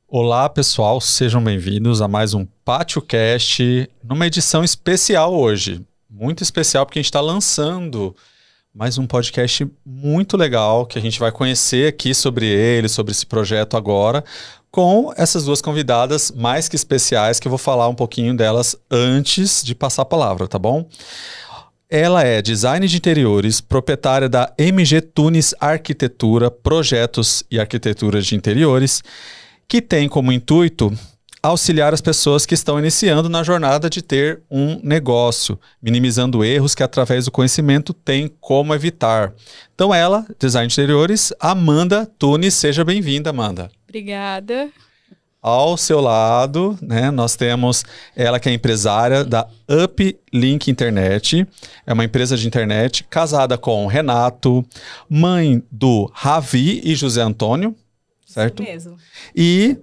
Olá, pessoal, sejam bem-vindos a mais um PátioCast, numa edição especial hoje. Muito especial porque a gente está lançando mais um podcast muito legal que a gente vai conhecer aqui sobre ele, sobre esse projeto agora, com essas duas convidadas mais que especiais que eu vou falar um pouquinho delas antes de passar a palavra, tá bom? Ela é design de interiores, proprietária da MG Tunis Arquitetura, Projetos e Arquitetura de Interiores, que tem como intuito auxiliar as pessoas que estão iniciando na jornada de ter um negócio, minimizando erros que através do conhecimento tem como evitar. Então ela, design de interiores, Amanda Tunis, seja bem-vinda, Amanda. Obrigada. Ao seu lado, né, nós temos ela que é empresária da Uplink Internet, é uma empresa de internet casada com Renato, mãe do Ravi e José Antônio, certo? Isso mesmo. E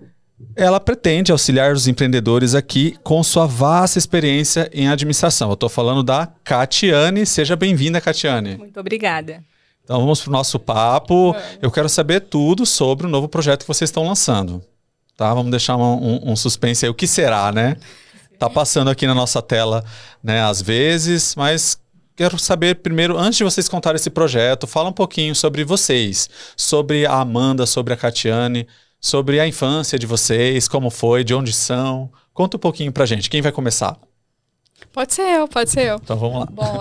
ela pretende auxiliar os empreendedores aqui com sua vasta experiência em administração. Eu estou falando da Catiane. Seja bem-vinda, Catiane. Muito obrigada. Então vamos para o nosso papo. Eu quero saber tudo sobre o novo projeto que vocês estão lançando. Tá? Vamos deixar um suspense aí. O que será, né? Tá passando aqui na nossa tela, né, às vezes, mas quero saber primeiro, antes de vocês contarem esse projeto, fala um pouquinho sobre vocês, sobre a Amanda, sobre a Catiane, sobre a infância de vocês, como foi, de onde são. Conta um pouquinho pra gente. Quem vai começar? Pode ser eu. Então vamos lá. Bom,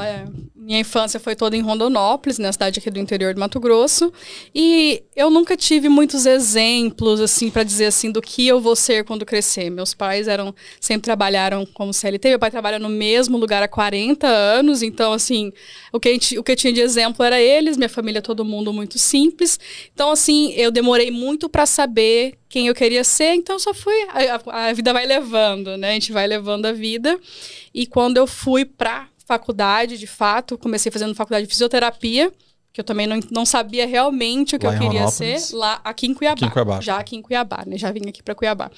minha infância foi toda em Rondonópolis, na cidade aqui do interior do Mato Grosso, e eu nunca tive muitos exemplos, assim, para dizer assim, do que eu vou ser quando crescer. Meus pais sempre trabalharam como CLT, meu pai trabalha no mesmo lugar há 40 anos, então, assim, o que eu tinha de exemplo era eles, minha família, todo mundo muito simples. Então, assim, eu demorei muito para saber quem eu queria ser, então só fui, a vida vai levando, né? A gente vai levando a vida. E quando eu fui para faculdade, de fato, comecei fazendo faculdade de fisioterapia, que eu também não sabia realmente o que eu queria ser, lá aqui em Cuiabá. Já aqui em Cuiabá, né? Já vim aqui para Cuiabá.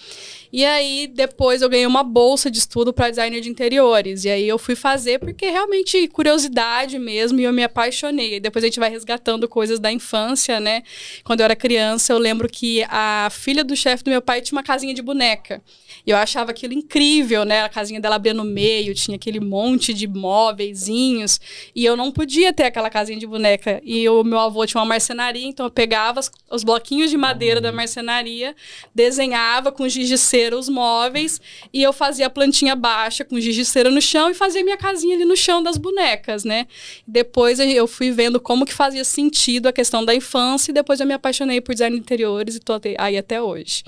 E aí, depois eu ganhei uma bolsa de estudo para designer de interiores. E aí eu fui fazer porque realmente curiosidade mesmo, e eu me apaixonei. E depois a gente vai resgatando coisas da infância, né? Quando eu era criança, eu lembro que a filha do chefe do meu pai tinha uma casinha de boneca. E eu achava aquilo incrível, né? A casinha dela abria no meio, tinha aquele monte de móveizinhos. E eu não podia ter aquela casinha de boneca. E o meu avô tinha uma marcenaria, então eu pegava os bloquinhos de madeira da marcenaria, desenhava com giz de cera os móveis, e eu fazia a plantinha baixa com giz de cera no chão e fazia minha casinha ali no chão das bonecas, né? Depois eu fui vendo como que fazia sentido a questão da infância, e depois eu me apaixonei por design de interiores e tô aí até hoje.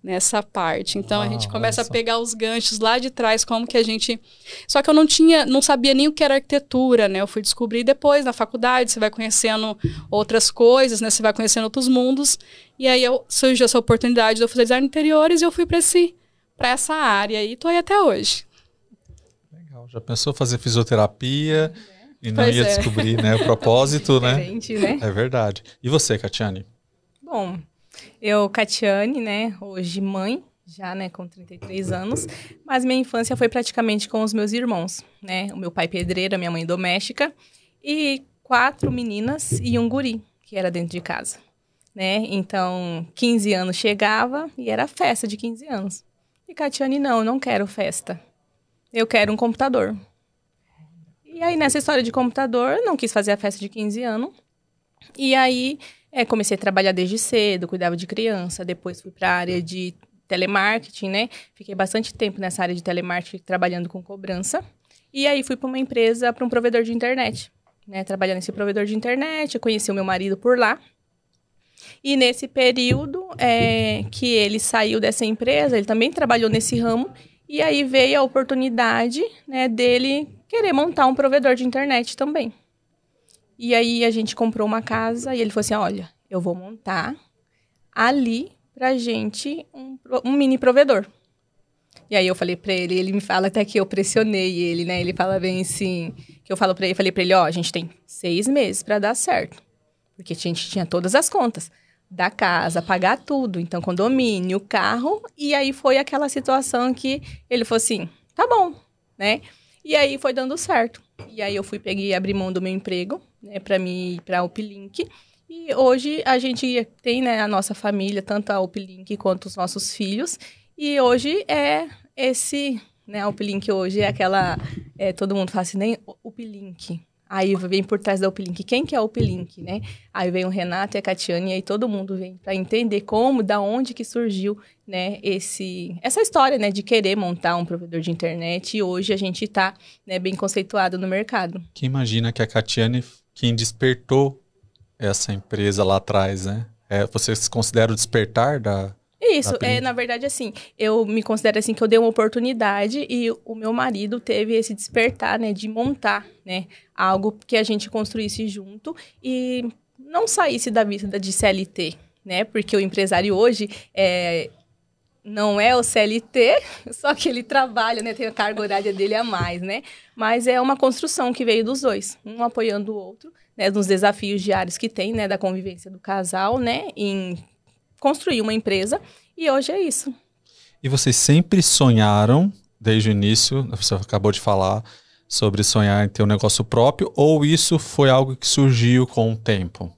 Nessa parte. Então, a gente começa a pegar os ganchos lá de trás, como que a gente... Só que eu não sabia nem o que era arquitetura, né? Eu fui descobrir depois, na faculdade, você vai conhecendo outras coisas, né? Você vai conhecendo outros mundos. E aí, surgiu essa oportunidade de eu fazer design de interiores e eu fui para essa área. E tô aí até hoje. Legal. Já pensou fazer fisioterapia e não ia descobrir, né, o propósito, né? É verdade. E você, Catiane? Bom... Eu, Catiane, né, hoje mãe, já, né, com 33 anos, mas minha infância foi praticamente com os meus irmãos, né, o meu pai pedreiro, a minha mãe doméstica, e 4 meninas e um guri, que era dentro de casa, né, então 15 anos chegava e era festa de 15 anos. E Catiane, não, eu não quero festa, eu quero um computador. E aí, nessa história de computador, eu não quis fazer a festa de 15 anos, e aí... comecei a trabalhar desde cedo, cuidava de criança, depois fui para a área de telemarketing, né? Fiquei bastante tempo nessa área de telemarketing, trabalhando com cobrança. E aí fui para uma empresa, para um provedor de internet, né? Trabalhando nesse provedor de internet, eu conheci o meu marido por lá. E nesse período que ele saiu dessa empresa, ele também trabalhou nesse ramo, e aí veio a oportunidade, né, dele querer montar um provedor de internet também. E aí a gente comprou uma casa e ele falou assim, olha, eu vou montar ali pra gente um mini provedor. E aí eu falei pra ele me fala até que eu pressionei ele, né? Ele fala bem assim, que eu falei pra ele, ó, a gente tem 6 meses pra dar certo. Porque a gente tinha todas as contas da casa, pagar tudo, então condomínio, carro, e aí foi aquela situação que ele falou assim, tá bom, né? E aí foi dando certo. E aí eu peguei e abri mão do meu emprego, né, pra mim ir pra Uplink. E hoje a gente tem, né, a nossa família, tanto a Uplink quanto os nossos filhos. E hoje é esse, né, a Uplink hoje é aquela, todo mundo fala assim, nem Uplink. Aí vem por trás da Uplink, quem que é a Uplink, né? Aí vem o Renato e a Catiane, e aí todo mundo vem para entender como, da onde que surgiu, né, essa história, né, de querer montar um provedor de internet, e hoje a gente está, né, bem conceituado no mercado. Que imagina que a Catiane, quem despertou essa empresa lá atrás, né? Você se considera o despertar da... Isso, na verdade, assim, eu me considero assim que eu dei uma oportunidade e o meu marido teve esse despertar, né, de montar, né, algo que a gente construísse junto e não saísse da vida de CLT, né, porque o empresário hoje não é o CLT, só que ele trabalha, né, tem a carga horária dele a mais, né, mas é uma construção que veio dos dois, um apoiando o outro, né, nos desafios diários que tem, né, da convivência do casal, né, em construir uma empresa, e hoje é isso. E vocês sempre sonharam, desde o início, você acabou de falar, sobre sonhar em ter um negócio próprio, ou isso foi algo que surgiu com o tempo?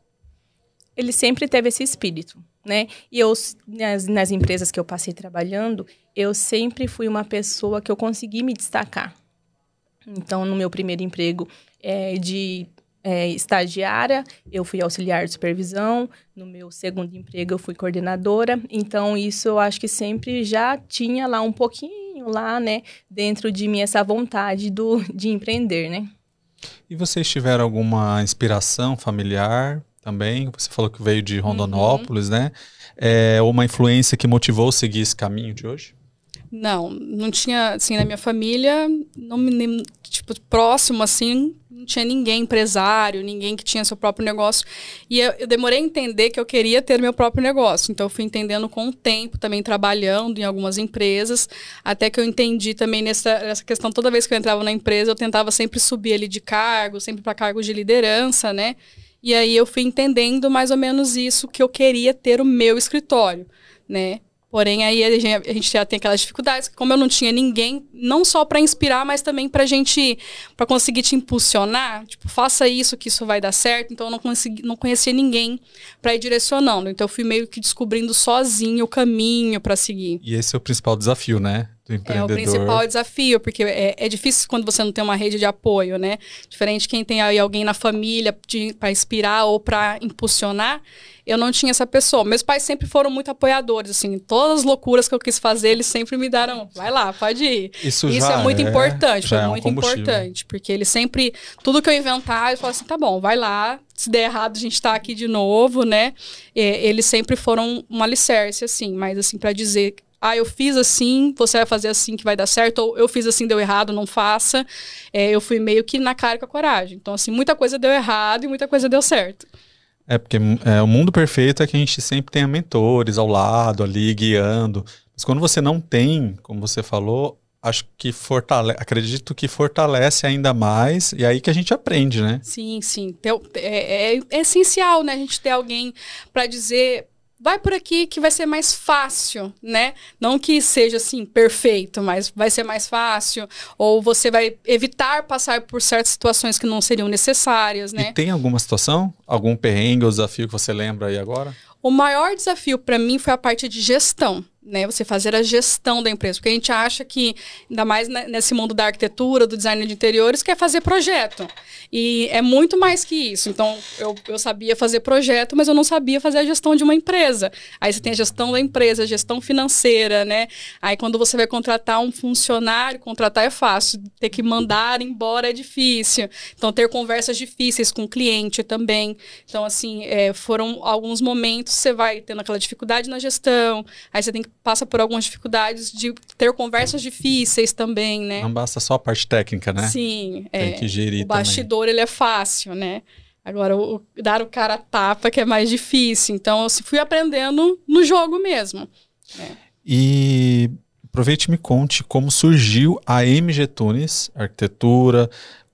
Ele sempre teve esse espírito, né? E eu, nas empresas que eu passei trabalhando, eu sempre fui uma pessoa que eu consegui me destacar. Então, no meu primeiro emprego estagiária, eu fui auxiliar de supervisão, no meu segundo emprego eu fui coordenadora, então isso eu acho que sempre já tinha lá um pouquinho lá, né, dentro de mim essa vontade de empreender, né. E vocês tiveram alguma inspiração familiar também? Você falou que veio de Rondonópolis, né? Uma influência que motivou a seguir esse caminho de hoje? Não tinha, assim, na minha família, tipo, próximo, assim, não tinha ninguém empresário, ninguém que tinha seu próprio negócio. E eu demorei a entender que eu queria ter meu próprio negócio. Então, eu fui entendendo com o tempo, também trabalhando em algumas empresas, até que eu entendi também nessa questão, toda vez que eu entrava na empresa, eu tentava sempre subir ali de cargo, sempre para cargos de liderança, né? E aí eu fui entendendo mais ou menos isso, que eu queria ter o meu escritório, né? Porém, aí a gente já tem aquelas dificuldades, como eu não tinha ninguém, não só para inspirar, mas também para conseguir te impulsionar, tipo, faça isso que isso vai dar certo. Então, eu não conhecia ninguém para ir direcionando. Então, eu fui meio que descobrindo sozinho o caminho para seguir. E esse é o principal desafio, né? Do empreendedor. É o principal desafio, porque é difícil quando você não tem uma rede de apoio, né? Diferente de quem tem aí alguém na família para inspirar ou para impulsionar. Eu não tinha essa pessoa. Meus pais sempre foram muito apoiadores, assim. Todas as loucuras que eu quis fazer, eles sempre me deram, vai lá, pode ir. Isso é muito importante, foi muito importante. Porque eles sempre, tudo que eu inventar, eles falaram assim, tá bom, vai lá. Se der errado, a gente tá aqui de novo, né? Eles sempre foram um alicerce, assim. Mas, assim, para dizer, eu fiz assim, você vai fazer assim que vai dar certo. Ou eu fiz assim, deu errado, não faça. Eu fui meio que na cara com a coragem. Então, assim, muita coisa deu errado e muita coisa deu certo. Porque o mundo perfeito é que a gente sempre tenha mentores ao lado, ali, guiando. Mas quando você não tem, como você falou, acredito que fortalece ainda mais, e aí que a gente aprende, né? Sim. É essencial, né? A gente ter alguém para dizer, vai por aqui que vai ser mais fácil, né? Não que seja, assim, perfeito, mas vai ser mais fácil. Ou você vai evitar passar por certas situações que não seriam necessárias, né? E tem alguma situação? Algum perrengue ou desafio que você lembra aí agora? O maior desafio para mim foi a parte de gestão, né? Você fazer a gestão da empresa. Porque a gente acha que, ainda mais nesse mundo da arquitetura, do design de interiores, que é fazer projeto. E é muito mais que isso. Então, eu sabia fazer projeto, mas eu não sabia fazer a gestão de uma empresa. Aí você tem a gestão da empresa, a gestão financeira, né? Aí quando você vai contratar um funcionário, contratar é fácil. Ter que mandar embora é difícil. Então, ter conversas difíceis com o cliente também. Então, assim, foram alguns momentos que você vai tendo aquela dificuldade na gestão. Aí você tem que passar por algumas dificuldades de ter conversas difíceis também, né? Não basta só a parte técnica, né? Sim. Tem que gerir o bastidor, ele é fácil, né? Agora, dar o cara a tapa que é mais difícil. Então, eu fui aprendendo no jogo mesmo. E aproveite e me conte como surgiu a MG Tunis, arquitetura,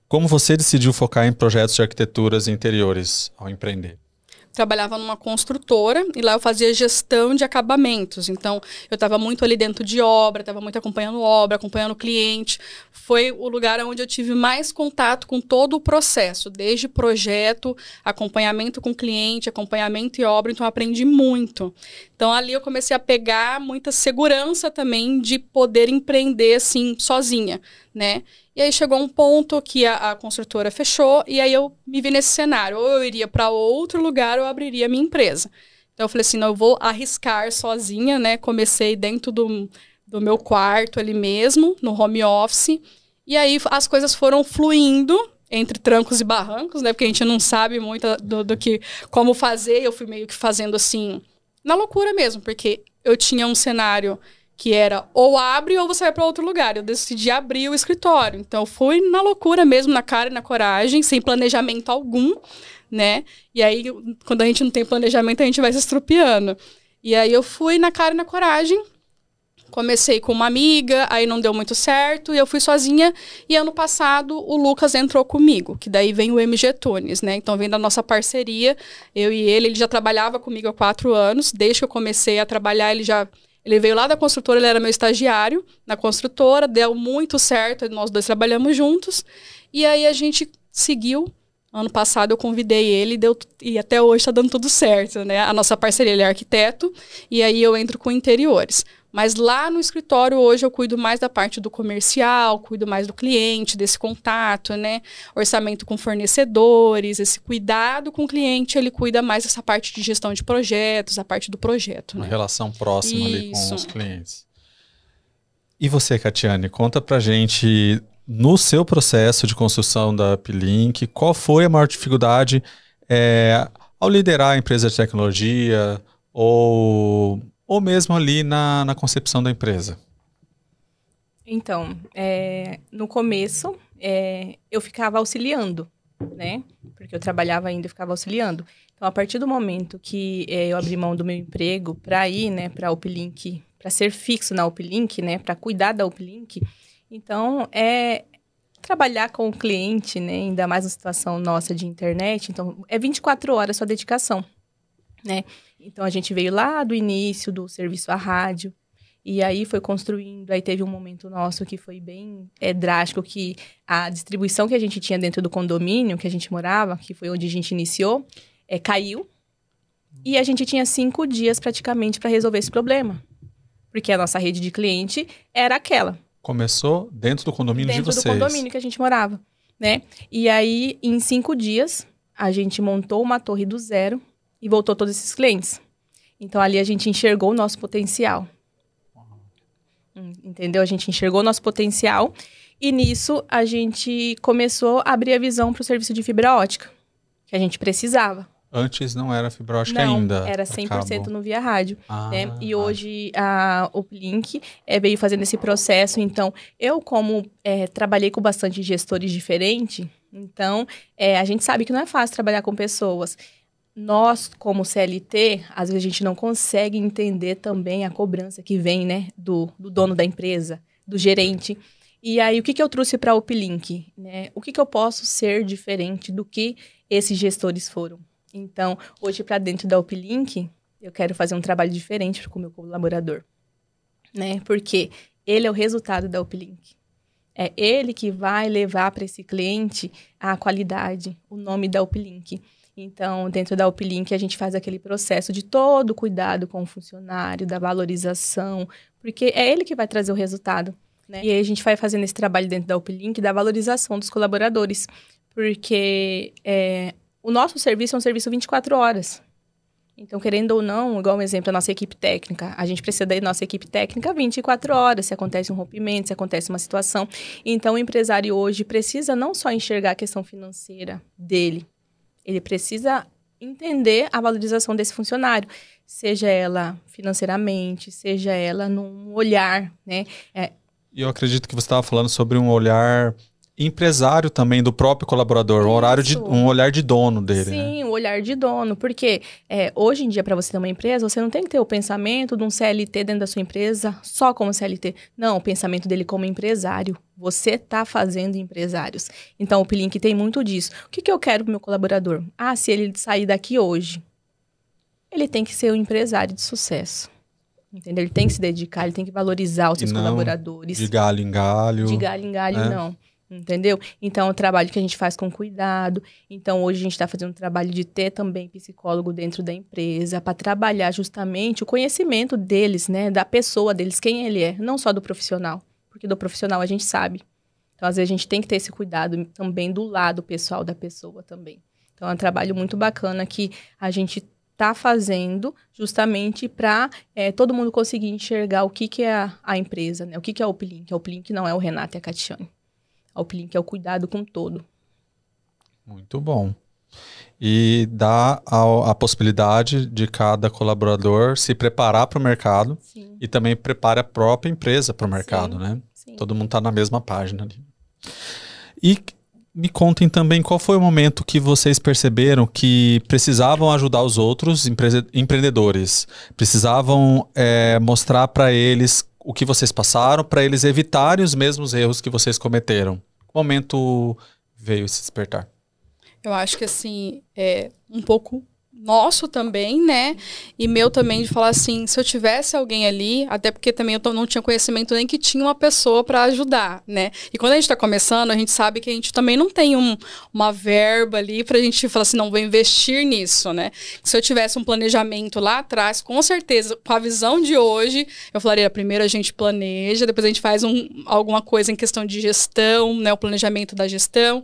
como você decidiu focar em projetos de arquiteturas interiores ao empreender. trabalhava numa construtora e lá eu fazia gestão de acabamentos. Então, eu estava muito ali dentro de obra, estava muito acompanhando obra, acompanhando o cliente. Foi o lugar onde eu tive mais contato com todo o processo, desde projeto, acompanhamento com cliente, acompanhamento e obra. Então, eu aprendi muito. Então, ali eu comecei a pegar muita segurança também de poder empreender, assim, sozinha, né? E aí chegou um ponto que a construtora fechou e aí eu me vi nesse cenário. Ou eu iria para outro lugar ou eu abriria a minha empresa. Então eu falei assim, não, eu vou arriscar sozinha, né? Comecei dentro do meu quarto ali mesmo, no home office. E aí as coisas foram fluindo entre trancos e barrancos, né? Porque a gente não sabe muito do que, como fazer. Eu fui meio que fazendo assim, na loucura mesmo, porque eu tinha um cenário que era ou abre ou você vai para outro lugar. Eu decidi abrir o escritório. Então, eu fui na loucura mesmo, na cara e na coragem, sem planejamento algum, né? E aí, quando a gente não tem planejamento, a gente vai se estrupiando. E aí, eu fui na cara e na coragem. Comecei com uma amiga, aí não deu muito certo, e eu fui sozinha. E ano passado, o Lucas entrou comigo, que daí vem o MG Tunes, né? Então, vem da nossa parceria, eu e ele já trabalhava comigo há 4 anos. Desde que eu comecei a trabalhar, Ele veio lá da construtora, ele era meu estagiário na construtora, deu muito certo, nós dois trabalhamos juntos. E aí a gente seguiu. Ano passado eu convidei ele e até hoje está dando tudo certo, né? A nossa parceria, ele é arquiteto, e aí eu entro com interiores. Mas lá no escritório, hoje, eu cuido mais da parte do comercial, cuido mais do cliente, desse contato, né? Orçamento com fornecedores, esse cuidado com o cliente, ele cuida mais dessa parte de gestão de projetos, a parte do projeto. Uma né? relação próxima ali Isso. com os clientes. E você, Catiane, conta pra gente, no seu processo de construção da Uplink, qual foi a maior dificuldade ao liderar a empresa de tecnologia ou mesmo ali na concepção da empresa? Então, no começo, eu ficava auxiliando, né? Porque eu trabalhava ainda e ficava auxiliando. Então, a partir do momento que eu abri mão do meu emprego para ir, né, para a Uplink, para ser fixo na Uplink, né, para cuidar da Uplink, então, trabalhar com o cliente, né, ainda mais na situação nossa de internet, então, 24 horas sua dedicação, né? Então, a gente veio lá do início do serviço à rádio, e aí foi construindo, aí teve um momento nosso que foi bem drástico, que a distribuição que a gente tinha dentro do condomínio que a gente morava, que foi onde a gente iniciou, caiu, e a gente tinha 5 dias praticamente para resolver esse problema, porque a nossa rede de cliente era aquela. Começou dentro do condomínio de vocês? Dentro do condomínio que a gente morava, né? E aí, em 5 dias, a gente montou uma torre do zero, e voltou todos esses clientes. Então, ali a gente enxergou o nosso potencial. Entendeu? A gente enxergou o nosso potencial. E nisso, a gente começou a abrir a visão para o serviço de fibra ótica, que a gente precisava. Antes não era fibra ótica não, ainda? Era 100% no via rádio. Né? E tá. hoje, a Uplink veio fazendo esse processo. Então, eu como trabalhei com bastante gestores diferentes, então, a gente sabe que não é fácil trabalhar com pessoas. Nós, como CLT, às vezes a gente não consegue entender também a cobrança que vem, né, do dono da empresa, do gerente. E aí, o que eu trouxe para a Uplink? Né? O que eu posso ser diferente do que esses gestores foram? Então, hoje, para dentro da Uplink, eu quero fazer um trabalho diferente com o meu colaborador. Né? Porque ele é o resultado da Uplink. É ele que vai levar para esse cliente a qualidade, o nome da Uplink. Então, dentro da Uplink, a gente faz aquele processo de todo o cuidado com o funcionário, da valorização, porque é ele que vai trazer o resultado, né? E aí a gente vai fazendo esse trabalho dentro da Uplink da valorização dos colaboradores, porque o nosso serviço é um serviço 24 horas. Então, querendo ou não, igual um exemplo, a nossa equipe técnica, a gente precisa da nossa equipe técnica 24 horas, se acontece um rompimento, se acontece uma situação. Então, o empresário hoje precisa não só enxergar a questão financeira dele, ele precisa entender a valorização desse funcionário, seja ela financeiramente, seja ela num olhar, né? E eu acredito que você estava falando sobre um olhar empresário também do próprio colaborador, um olhar de dono dele. Sim, né? o olhar de dono, porque hoje em dia, para você ter uma empresa, você não tem que ter o pensamento de um CLT dentro da sua empresa só como CLT. Não, o pensamento dele como empresário. Você está fazendo empresários. Então, o Uplink tem muito disso. O que eu quero para o meu colaborador? Se ele sair daqui hoje, ele tem que ser um empresário de sucesso. Entendeu? Ele tem que se dedicar, ele tem que valorizar os seus colaboradores. De galho em galho. De galho em galho, não. Entendeu? Então, é um trabalho que a gente faz com cuidado. Então, hoje a gente está fazendo um trabalho de ter também psicólogo dentro da empresa para trabalhar justamente o conhecimento deles, né? Da pessoa deles, quem ele é, não só do profissional. Porque do profissional a gente sabe. Então, às vezes, a gente tem que ter esse cuidado também do lado pessoal da pessoa também. Então, é um trabalho muito bacana que a gente está fazendo justamente para todo mundo conseguir enxergar o que é a empresa, né? O que é a Uplink. A Uplink não é o Renato e a Catiane. A Uplink é o cuidado com todo. Muito bom. E dá a possibilidade de cada colaborador se preparar para o mercado. Sim. E também prepara a própria empresa para o mercado, sim, né? Sim. Todo mundo está na mesma página ali. E me contem também qual foi o momento que vocês perceberam que precisavam ajudar os outros empreendedores. Precisavam mostrar para eles o que vocês passaram, para eles evitarem os mesmos erros que vocês cometeram. Que momento veio esse despertar? Eu acho que, assim, é um pouco nosso também, né? E meu também, de falar assim, se eu tivesse alguém ali, até porque também eu não tinha conhecimento nem que tinha uma pessoa para ajudar, né? E quando a gente está começando, a gente sabe que a gente também não tem uma verba ali para a gente falar assim, não, vou investir nisso, né? Se eu tivesse um planejamento lá atrás, com certeza, com a visão de hoje, eu falaria, primeiro a gente planeja, depois a gente faz alguma coisa em questão de gestão, né? O planejamento da gestão.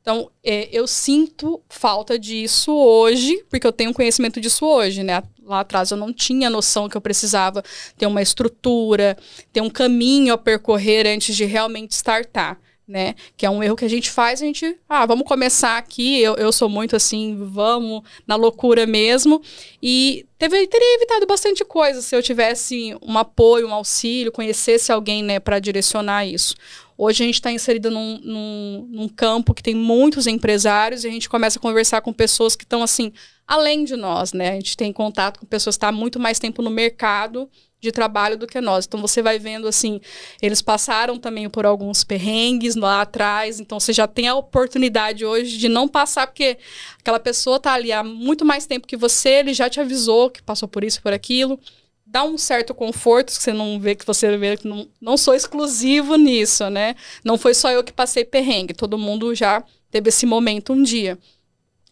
Então, eu sinto falta disso hoje, porque eu tenho conhecimento disso hoje, né? Lá atrás eu não tinha noção que eu precisava ter uma estrutura, ter um caminho a percorrer antes de realmente startar, né? Que é um erro que a gente faz, a gente, vamos começar aqui, eu sou muito assim, vamos na loucura mesmo. E teria evitado bastante coisa se eu tivesse um apoio, um auxílio, conhecesse alguém, né, para direcionar isso. Hoje a gente está inserida num campo que tem muitos empresários e a gente começa a conversar com pessoas que estão, assim, além de nós, né? A gente tem contato com pessoas que estão há muito mais tempo no mercado de trabalho do que nós. Então, você vai vendo, assim, eles passaram também por alguns perrengues lá atrás, então você já tem a oportunidade hoje de não passar, porque aquela pessoa está ali há muito mais tempo que você, ele já te avisou que passou por isso, por aquilo. Dá um certo conforto, que você não vê que você vê que não sou exclusivo nisso, né? Não foi só eu que passei perrengue, todo mundo já teve esse momento um dia.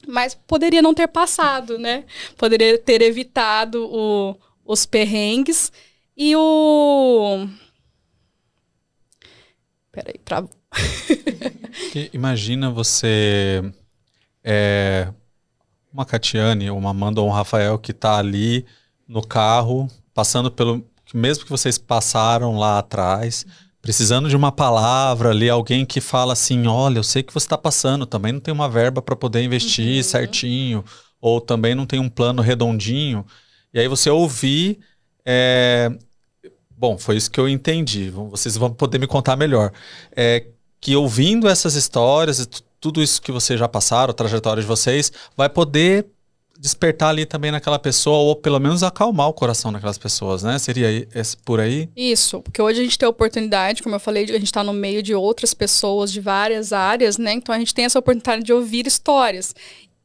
Mas poderia não ter passado, né? Poderia ter evitado os perrengues e Peraí, travou. Imagina você... uma Catiane, uma Amanda ou um Rafael que tá ali no carro, passando pelo mesmo que vocês passaram lá atrás, precisando de uma palavra ali, alguém que fala assim, olha, eu sei que você está passando, também não tem uma verba para poder investir certinho, ou também não tem um plano redondinho, e aí você ouvir, bom, foi isso que eu entendi, vocês vão poder me contar melhor, que ouvindo essas histórias, tudo isso que vocês já passaram, a trajetória de vocês, vai poder despertar ali também naquela pessoa, ou pelo menos acalmar o coração daquelas pessoas, né? Seria por aí? Isso, porque hoje a gente tem a oportunidade, como eu falei, a gente está no meio de outras pessoas de várias áreas, né? Então a gente tem essa oportunidade de ouvir histórias.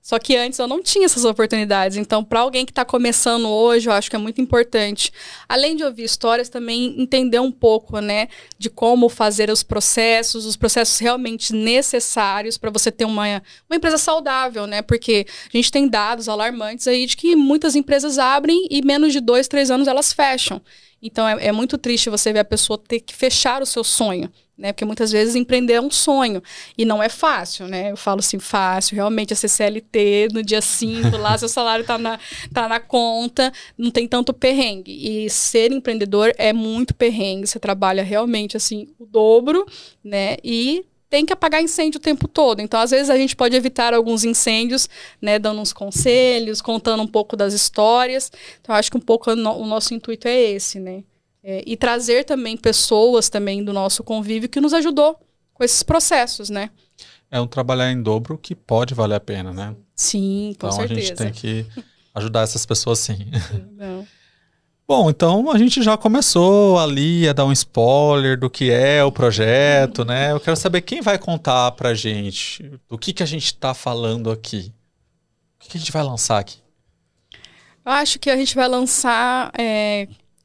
Só que antes eu não tinha essas oportunidades. Então, para alguém que está começando hoje, eu acho que é muito importante, além de ouvir histórias, também entender um pouco, né, de como fazer os processos realmente necessários para você ter uma empresa saudável, né? Porque a gente tem dados alarmantes aí de que muitas empresas abrem e menos de 2, 3 anos elas fecham. Então, é muito triste você ver a pessoa ter que fechar o seu sonho, né? Porque muitas vezes empreender é um sonho e não é fácil, né? Eu falo assim, fácil, realmente é ser CLT no dia 5, lá seu salário tá na conta, não tem tanto perrengue. E ser empreendedor é muito perrengue, você trabalha realmente assim o dobro, né? E tem que apagar incêndio o tempo todo. Então, às vezes, a gente pode evitar alguns incêndios, né, dando uns conselhos, contando um pouco das histórias. Então, acho que um pouco o nosso intuito é esse, né? E trazer também pessoas também do nosso convívio que nos ajudou com esses processos, né? É um trabalhar em dobro que pode valer a pena, né? Sim, com certeza. Então, a gente tem que ajudar essas pessoas, sim. Não. Bom, então a gente já começou ali a dar um spoiler do que é o projeto, né? Eu quero saber quem vai contar pra gente do que a gente tá falando aqui. O que a gente vai lançar aqui? Eu acho que a gente vai lançar,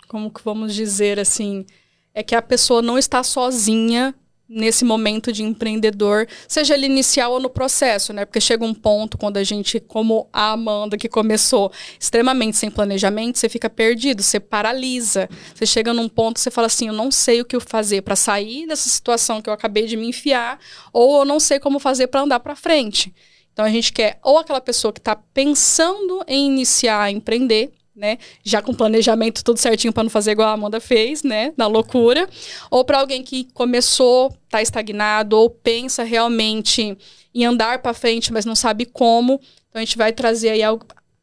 como que vamos dizer assim, é que a pessoa não está sozinha nesse momento de empreendedor, seja ele inicial ou no processo, né? Porque chega um ponto quando a gente, como a Amanda, que começou extremamente sem planejamento, você fica perdido, você paralisa. Você chega num ponto que você fala assim, eu não sei o que fazer para sair dessa situação que eu acabei de me enfiar, ou eu não sei como fazer para andar para frente. Então a gente quer ou aquela pessoa que está pensando em iniciar a empreender, né? Já com planejamento tudo certinho para não fazer igual a Amanda fez, né? Na loucura. Ou para alguém que começou, está estagnado, ou pensa realmente em andar para frente, mas não sabe como. Então a gente vai trazer aí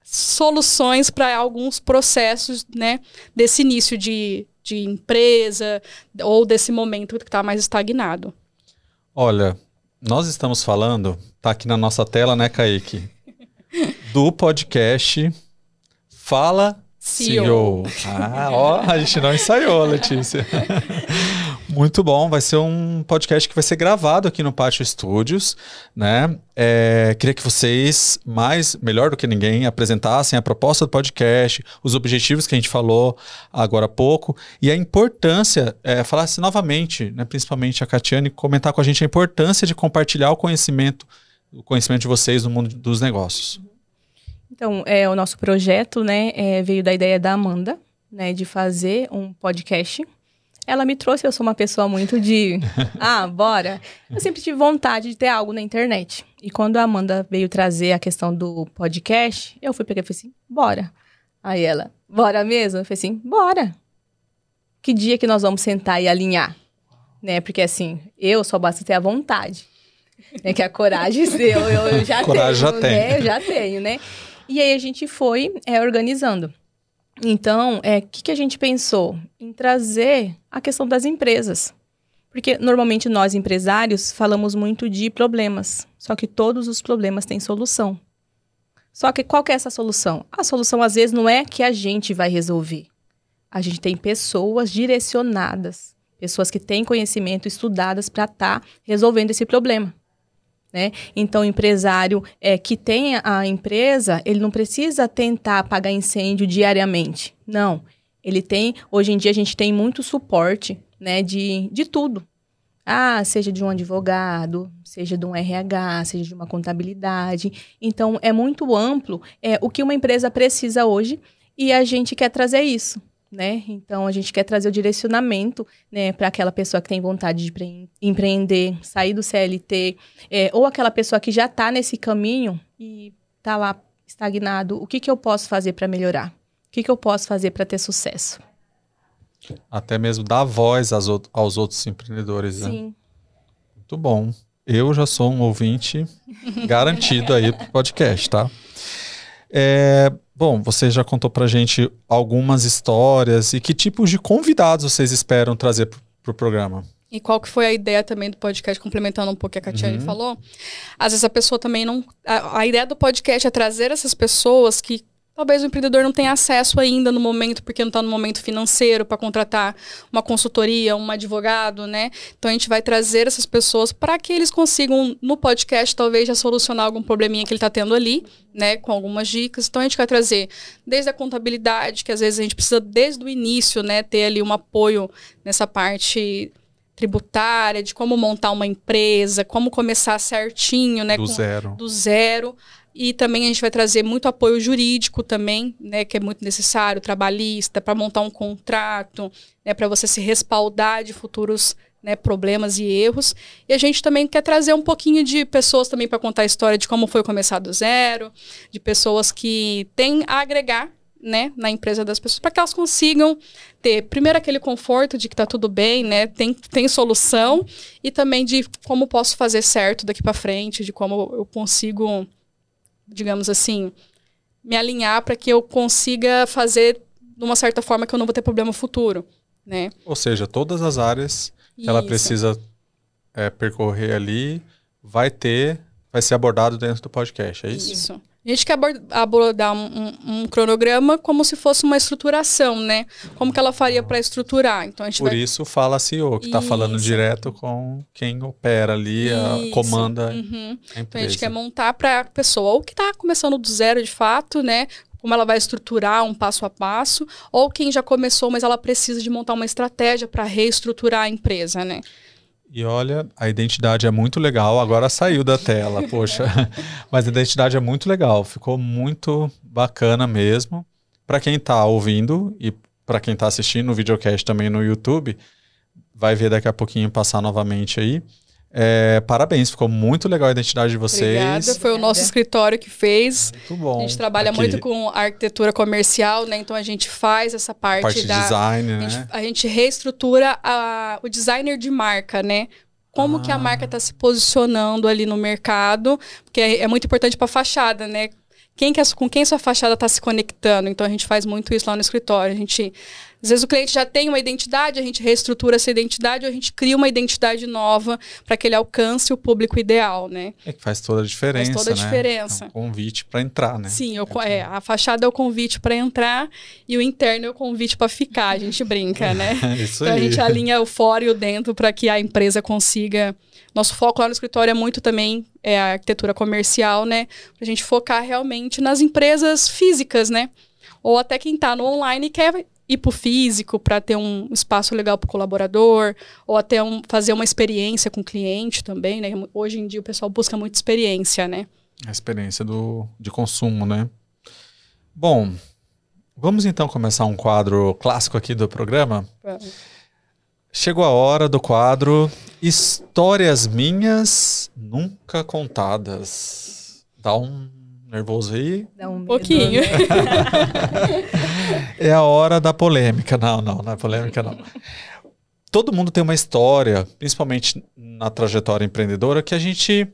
soluções para alguns processos, né? Desse início de empresa ou desse momento que está mais estagnado. Olha, nós estamos falando, tá aqui na nossa tela, né, Kaique? Do podcast Fala CEO. A gente não ensaiou, Letícia. Muito bom, vai ser um podcast que vai ser gravado aqui no Pátio Studios, né? Queria que vocês, melhor do que ninguém, apresentassem a proposta do podcast, os objetivos que a gente falou agora há pouco e a importância, falasse novamente, né, principalmente a Catiane, comentar com a gente a importância de compartilhar o conhecimento de vocês no mundo dos negócios. Então, o nosso projeto, né, veio da ideia da Amanda, né, de fazer um podcast. Ela me trouxe, eu sou uma pessoa muito de, bora. Eu sempre tive vontade de ter algo na internet. E quando a Amanda veio trazer a questão do podcast, eu fui pegar e falei assim, bora. Aí ela, bora mesmo? Eu falei assim, bora. Que dia que nós vamos sentar e alinhar? Né, porque assim, eu só basta ter a vontade. Né, que a coragem, eu já tenho, né? Eu já tenho, né? E aí a gente foi organizando. Então, o que a gente pensou? Em trazer a questão das empresas. Porque normalmente nós, empresários, falamos muito de problemas. Só que todos os problemas têm solução. Só que qual que é essa solução? A solução, às vezes, não é que a gente vai resolver. A gente tem pessoas direcionadas. Pessoas que têm conhecimento, estudadas para estar resolvendo esse problema. Né? Então, o empresário que tem a empresa, ele não precisa tentar apagar incêndio diariamente. Não. Ele tem, hoje em dia, a gente tem muito suporte, né, de tudo. Seja de um advogado, seja de um RH, seja de uma contabilidade. Então, é muito amplo o que uma empresa precisa hoje e a gente quer trazer isso. Né? Então, a gente quer trazer o direcionamento, né, para aquela pessoa que tem vontade de empreender, sair do CLT, ou aquela pessoa que já está nesse caminho e está lá estagnado. O que eu posso fazer para melhorar? O que eu posso fazer para ter sucesso? Até mesmo dar voz aos outros empreendedores, né? Sim. Muito bom. Eu já sou um ouvinte garantido aí pro podcast, tá? Bom, você já contou pra gente algumas histórias e que tipos de convidados vocês esperam trazer pro programa? E qual que foi a ideia também do podcast, complementando um pouco o que a Catiane falou? Às vezes a pessoa também não... A ideia do podcast é trazer essas pessoas que talvez o empreendedor não tenha acesso ainda no momento, porque não está no momento financeiro para contratar uma consultoria, um advogado, né? Então a gente vai trazer essas pessoas para que eles consigam, no podcast, talvez já solucionar algum probleminha que ele está tendo ali, né? Com algumas dicas. Então a gente vai trazer desde a contabilidade, que às vezes a gente precisa desde o início, né? Ter ali um apoio nessa parte tributária, de como montar uma empresa, como começar certinho, né? Do zero. E também a gente vai trazer muito apoio jurídico também, né, que é muito necessário, trabalhista, para montar um contrato, né, para você se respaldar de futuros, né, problemas e erros. E a gente também quer trazer um pouquinho de pessoas também para contar a história de como foi começar do zero, de pessoas que têm a agregar, né, na empresa das pessoas, para que elas consigam ter, primeiro, aquele conforto de que está tudo bem, né, tem solução, e também de como posso fazer certo daqui para frente, de como eu consigo, digamos assim, me alinhar para que eu consiga fazer de uma certa forma que eu não vou ter problema futuro, né? Ou seja, todas as áreas que ela precisa percorrer ali vai ser abordado dentro do podcast, é isso? Isso. A gente quer abordar um cronograma como se fosse uma estruturação, né? Como que ela faria para estruturar. Então, a gente isso fala a CEO, que está falando direto com quem opera ali, comanda a empresa. Então, a gente quer montar para a pessoa ou que está começando do zero de fato, né? como ela vai estruturar um passo a passo, ou quem já começou, mas ela precisa de montar uma estratégia para reestruturar a empresa, né? E olha, a identidade é muito legal, agora saiu da tela, poxa. Mas a identidade é muito legal, ficou muito bacana mesmo. Para quem está ouvindo e para quem está assistindo o videocast também no YouTube, vai ver daqui a pouquinho passar novamente aí. Parabéns, ficou muito legal a identidade de vocês. Obrigada, foi o nosso escritório que fez. Muito bom. A gente trabalha muito com arquitetura comercial, né? Então a gente faz essa parte de design, né? A gente reestrutura o designer de marca, né? Como que a marca está se posicionando ali no mercado, porque é muito importante para a fachada, né? Com quem sua fachada está se conectando. Então, a gente faz muito isso lá no escritório. Às vezes o cliente já tem uma identidade, a gente reestrutura essa identidade, ou a gente cria uma identidade nova para que ele alcance o público ideal, né? É que faz toda a diferença, Faz toda a diferença. É um convite para entrar, né? Sim, a fachada é o convite para entrar e o interno é o convite para ficar, a gente brinca, né? Isso então, aí. a gente alinha o fora e o dentro para que a empresa consiga... Nosso foco lá no escritório é muito também a arquitetura comercial, né? Para a gente focar realmente nas empresas físicas, né? Ou até quem está no online e quer ir para o físico para ter um espaço legal para o colaborador, ou até fazer uma experiência com o cliente também, né? Hoje em dia o pessoal busca muita experiência, né? A experiência de consumo, né? Bom, vamos então começar um quadro clássico aqui do programa? Chegou a hora do quadro Histórias Minhas Nunca Contadas. Dá um nervoso aí? Dá um pouquinho. Né? É a hora da polêmica. Não é polêmica não. Todo mundo tem uma história, principalmente na trajetória empreendedora, que a gente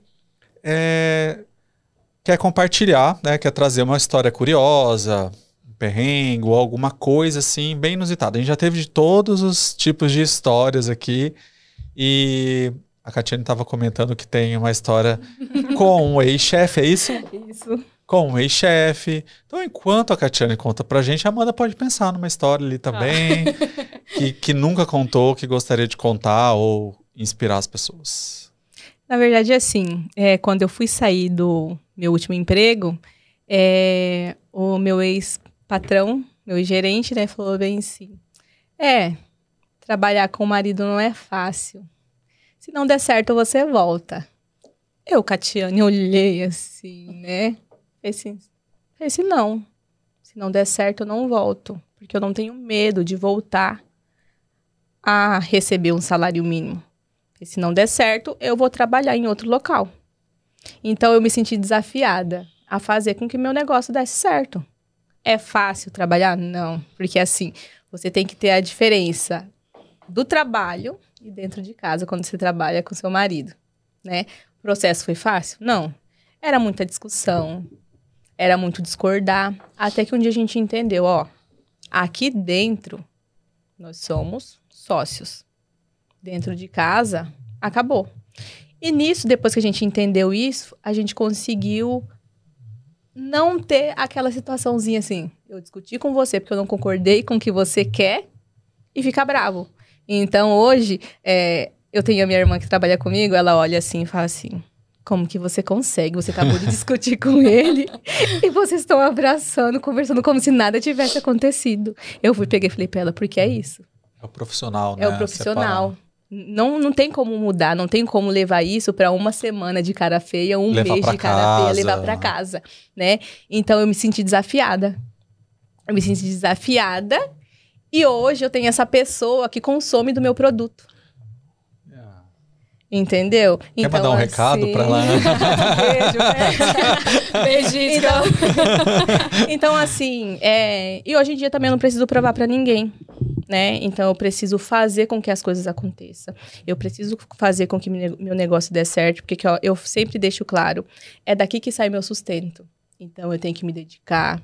quer compartilhar, né? Quer trazer uma história curiosa, perrengue ou alguma coisa assim bem inusitada. A gente já teve de todos os tipos de histórias aqui e a Catiane estava comentando que tem uma história com um ex-chefe, é isso? Isso. Com um ex-chefe. Então, enquanto a Catiane conta pra gente, a Amanda pode pensar numa história ali também que nunca contou, que gostaria de contar ou inspirar as pessoas. Na verdade, assim, quando eu fui sair do meu último emprego, o meu ex-patrão, meu gerente, né, falou bem assim, trabalhar com o marido não é fácil. Se não der certo, você volta. Eu, Catiane, olhei assim, né, esse não. Se não der certo, eu não volto, porque eu não tenho medo de voltar a receber um salário mínimo. E se não der certo, eu vou trabalhar em outro local. Então, eu me senti desafiada a fazer com que meu negócio desse certo. É fácil trabalhar? Não. Porque, assim, você tem que ter a diferença do trabalho e dentro de casa, quando você trabalha com seu marido, né? O processo foi fácil? Não. Era muita discussão, era muito discordar, até que um dia a gente entendeu, aqui dentro, nós somos sócios. Dentro de casa, acabou. E nisso, depois que a gente entendeu isso, a gente conseguiu não ter aquela situaçãozinha assim, eu discuti com você porque eu não concordei com o que você quer e ficar bravo. Então, hoje, eu tenho a minha irmã que trabalha comigo, ela olha assim e fala assim, como que você consegue? Você acabou de discutir com ele e vocês estão abraçando, conversando como se nada tivesse acontecido. Eu peguei e falei pra ela, porque é isso. É o profissional, né? É o profissional. Não tem como mudar, não tem como levar isso para uma semana de cara feia, um mês de cara feia, levar para casa, né? Então, eu me senti desafiada. E hoje eu tenho essa pessoa que consome do meu produto. Entendeu? Quer mandar um recado para ela? Beijinho. Então, assim, e hoje em dia também eu não preciso provar para ninguém, né? Então, eu preciso fazer com que as coisas aconteçam. Eu preciso fazer com que meu negócio dê certo, porque eu sempre deixo claro, é daqui que sai meu sustento. Então, eu tenho que me dedicar,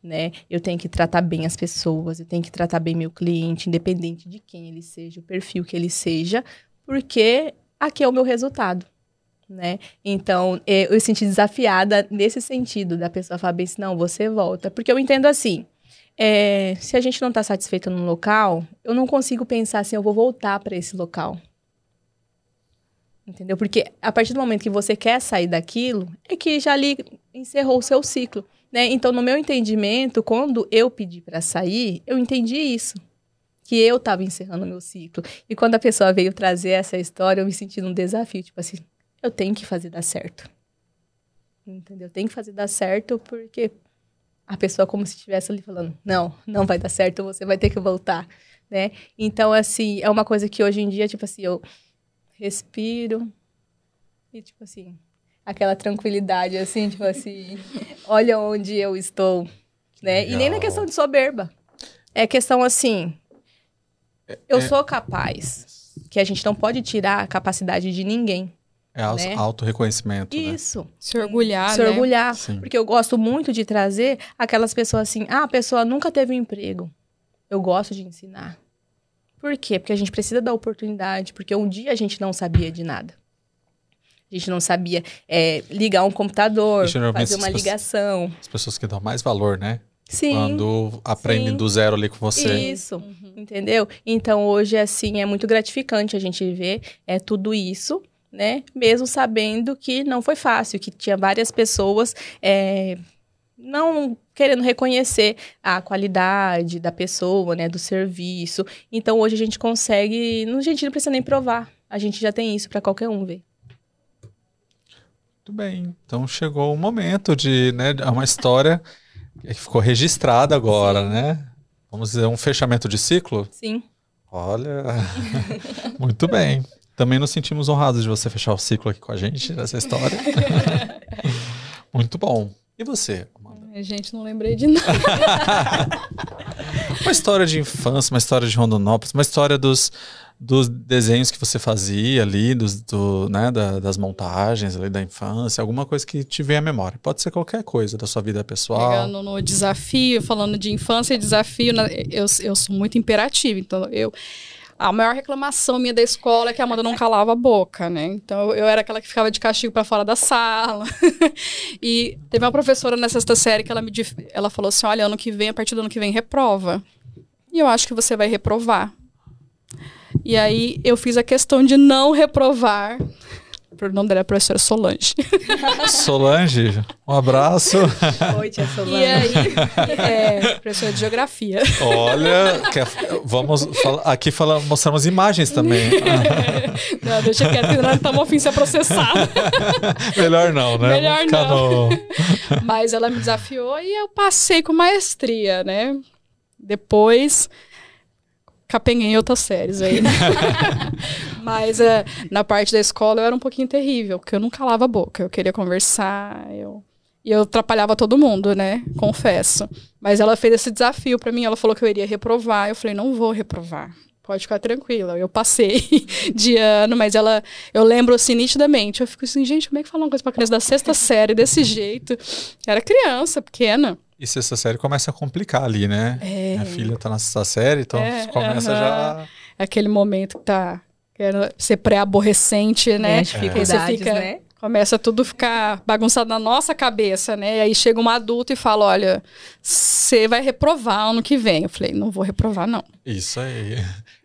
né? Eu tenho que tratar bem as pessoas, eu tenho que tratar bem meu cliente, independente de quem ele seja, o perfil que ele seja, porque aqui é o meu resultado, né? Então, eu me senti desafiada nesse sentido, da pessoa falar bem assim, não, você volta. Porque eu entendo assim, se a gente não está satisfeito num local, eu não consigo pensar assim, eu vou voltar para esse local. Entendeu? Porque a partir do momento que você quer sair daquilo, é que já ali encerrou o seu ciclo. né? Então, no meu entendimento, quando eu pedi para sair, eu entendi isso. Que eu estava encerrando o meu ciclo. E quando a pessoa veio trazer essa história, eu me senti num desafio. Tipo assim, eu tenho que fazer dar certo. Entendeu? Eu tenho que fazer dar certo porque a pessoa como se estivesse ali falando, não vai dar certo, você vai ter que voltar, né? Então, assim, é uma coisa que hoje em dia, tipo assim, eu respiro e, tipo assim, aquela tranquilidade, assim, tipo assim, olha onde eu estou, né? Legal. E nem na questão de soberba. É questão, assim, eu sou capaz, que a gente não pode tirar a capacidade de ninguém. É né? auto-reconhecimento, Isso. né? Se orgulhar, Se né? orgulhar. Sim. Porque eu gosto muito de trazer aquelas pessoas assim, a pessoa nunca teve um emprego. Eu gosto de ensinar. Por quê? Porque a gente precisa da oportunidade, porque um dia a gente não sabia de nada. A gente não sabia ligar um computador, fazer uma ligação. As pessoas que dão mais valor, né? Sim. Quando aprendem sim. do zero ali com você. Isso, entendeu? Então, hoje, assim, é muito gratificante a gente ver tudo isso, né? Mesmo sabendo que não foi fácil, que tinha várias pessoas não querendo reconhecer a qualidade da pessoa, né? Do serviço. Então, hoje a gente consegue... A gente não precisa nem provar. A gente já tem isso para qualquer um ver. Muito bem. Então, chegou o momento de, né? Uma história que ficou registrada agora, Sim. né? Vamos dizer, um fechamento de ciclo? Sim. Olha, muito bem. Também nos sentimos honrados de você fechar o ciclo aqui com a gente, nessa história. Muito bom. E você, Amanda? Ai, gente, não lembrei de nada. Uma história de infância, uma história de Rondonópolis, uma história dos desenhos que você fazia ali, né, das montagens ali da infância, alguma coisa que te vem à memória. Pode ser qualquer coisa da sua vida pessoal. Pegando no desafio, falando de infância e desafio, eu sou muito imperativa, então a maior reclamação minha da escola é que a Amanda não calava a boca, né? Então, eu era aquela que ficava de castigo para fora da sala. E teve uma professora na sexta série que ela falou assim, olha, ano que vem, a partir do ano que vem, reprova. E eu acho que você vai reprovar. E aí, eu fiz a questão de não reprovar. O nome dela é a professora Solange. Solange, um abraço. Oi, tia Solange. E aí, professora de geografia. Olha, vamos aqui mostramos imagens também. Não, deixa quieto, que não estamos a fim de ser processada. Melhor não, né? Melhor não. Mas ela me desafiou e eu passei com maestria, né? Depois, capenguei em outras séries aí. Mas na parte da escola eu era um pouquinho terrível, porque eu não calava a boca. Eu queria conversar, e eu atrapalhava todo mundo, né? Confesso. Mas ela fez esse desafio pra mim, ela falou que eu iria reprovar. Eu falei, não vou reprovar. Pode ficar tranquila. Eu passei de ano, mas eu lembro assim nitidamente. Eu fico assim, gente, como é que fala uma coisa pra criança da sexta série desse jeito? Era criança, pequena. E sexta série começa a complicar ali, né? Minha filha tá na sexta série, então começa já... Aquele momento que tá querendo ser pré-aborrecente, né? As dificuldades, né? Começa tudo a ficar bagunçado na nossa cabeça, né? E aí chega um adulto e fala, olha, você vai reprovar ano que vem. Eu falei, não vou reprovar, não. Isso aí.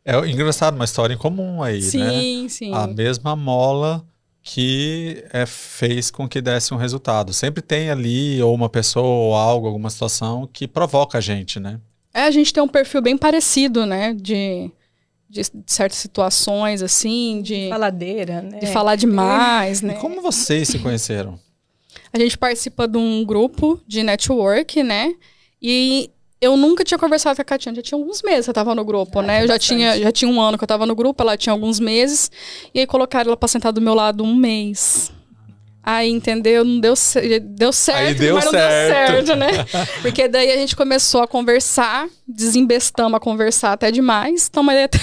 É engraçado, uma história em comum aí, sim, né? Sim, sim. A mesma mola que fez com que desse um resultado. Sempre tem ali ou uma pessoa ou algo, alguma situação que provoca a gente, né? A gente tem um perfil bem parecido, né? De certas situações, assim, de faladeira, né? De falar demais, né? E como vocês se conheceram? A gente participa de um grupo de network, né? E eu nunca tinha conversado com a Catiane, já tinha alguns meses que eu tava no grupo, né? Eu já tinha um ano que eu tava no grupo, ela tinha alguns meses. E aí colocaram ela pra sentar do meu lado um mês. Aí, entendeu? Não deu certo, aí deu mas não certo. deu certo, né? Porque daí a gente começou a conversar, desembestamos a conversar até demais, então, mas até...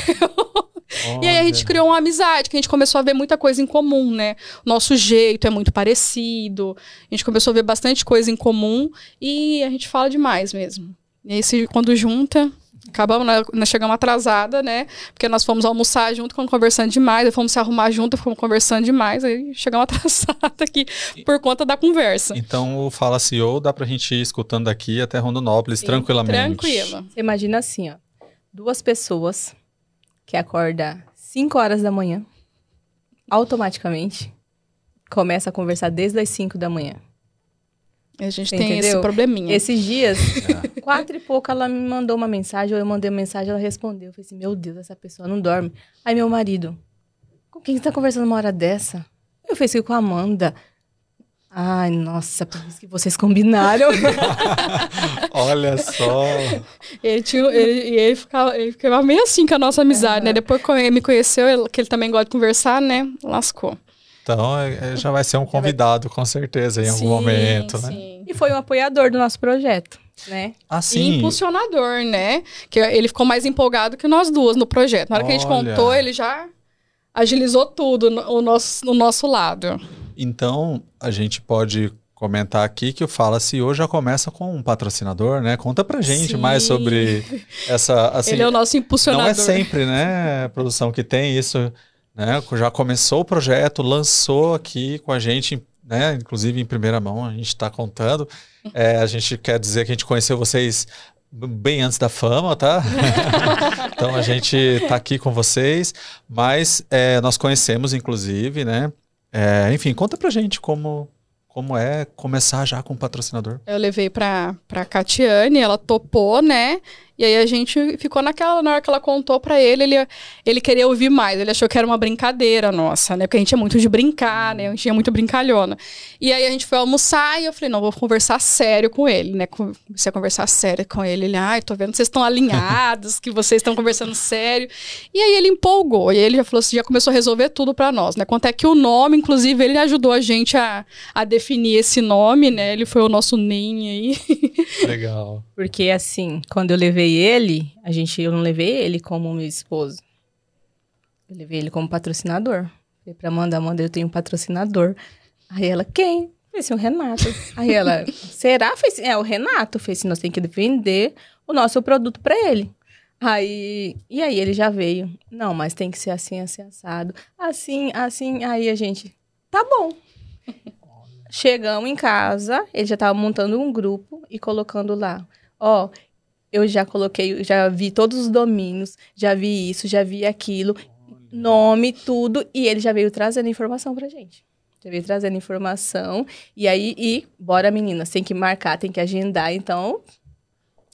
E aí a gente criou uma amizade, que a gente começou a ver muita coisa em comum, né? O nosso jeito é muito parecido, a gente começou a ver bastante coisa em comum e a gente fala demais mesmo. E aí, quando junta... nós chegamos atrasada, né? Porque nós fomos almoçar junto, ficamos conversando demais, aí fomos se arrumar junto, ficamos conversando demais, aí chegamos atrasada aqui por conta da conversa. Então o Fala CEO dá pra gente ir escutando daqui até Rondonópolis tranquilamente. Tranquila. Você imagina assim, ó, 2 pessoas que acordam 5 horas da manhã, automaticamente começa a conversar desde as 5 da manhã. A gente Você tem entendeu? esse probleminha. Esses dias, 4 e pouco, ela me mandou uma mensagem, eu mandei uma mensagem, ela respondeu. Eu falei assim, meu Deus, essa pessoa não dorme. Aí meu marido, com quem você tá conversando uma hora dessa? Eu falei assim, com a Amanda. Ai, nossa, por isso que vocês combinaram. Olha só. Ele ficava meio assim com a nossa amizade, né? Depois que ele me conheceu, que ele também gosta de conversar, né? Lascou. Então, já vai ser um convidado, com certeza, em algum momento, né? Sim. E foi um apoiador do nosso projeto, né? E Assim, impulsionador, né? Que ele ficou mais empolgado que nós duas no projeto. Na hora que a gente Olha. contou, ele já agilizou tudo no nosso lado. então, a gente pode comentar aqui que o Fala-se hoje já começa com um patrocinador, né? Conta pra gente Sim. mais sobre essa... Assim, Ele é o nosso impulsionador. não é sempre, né, produção, que tem isso, né? Já começou o projeto, lançou aqui com a gente, né? Inclusive em primeira mão, a gente está contando. A gente quer dizer que a gente conheceu vocês bem antes da fama, tá? Então a gente tá aqui com vocês, mas nós conhecemos, inclusive, né? Enfim, conta pra gente como é começar já com um patrocinador. Eu levei pra Catiane, ela topou, né? E aí a gente ficou na hora que ela contou pra ele, ele queria ouvir mais. Ele achou que era uma brincadeira nossa, né? Porque a gente é muito de brincar, né? A gente é muito brincalhona. E aí a gente foi almoçar e eu falei, não, vou conversar sério com ele, né? Comecei a conversar sério com ele. Ele, tô vendo que vocês estão alinhados, que vocês estão conversando sério. E aí ele empolgou. E aí ele já falou assim, já começou a resolver tudo pra nós, né? Quanto é que o nome, inclusive, ele ajudou a gente a definir esse nome, né? Ele foi o nosso NEM aí. Legal. Porque assim, quando eu levei ele, eu não levei ele como meu esposo. Eu levei ele como patrocinador. Falei pra Amanda, eu tenho um patrocinador. Aí ela, quem? Eu falei assim, o Renato. Aí ela, será? Eu falei assim, o Renato. Eu falei assim, nós temos que vender o nosso produto pra ele. E aí ele já veio. Não, mas tem que ser assim, assim, assado. Assim. Aí a gente, tá bom. Chegamos em casa, ele já tava montando um grupo e colocando lá. Eu já coloquei, já vi todos os domínios, já vi isso, já vi aquilo, nome, tudo, e ele já veio trazendo informação pra gente. Já veio trazendo informação, bora meninas, tem que marcar, tem que agendar, então...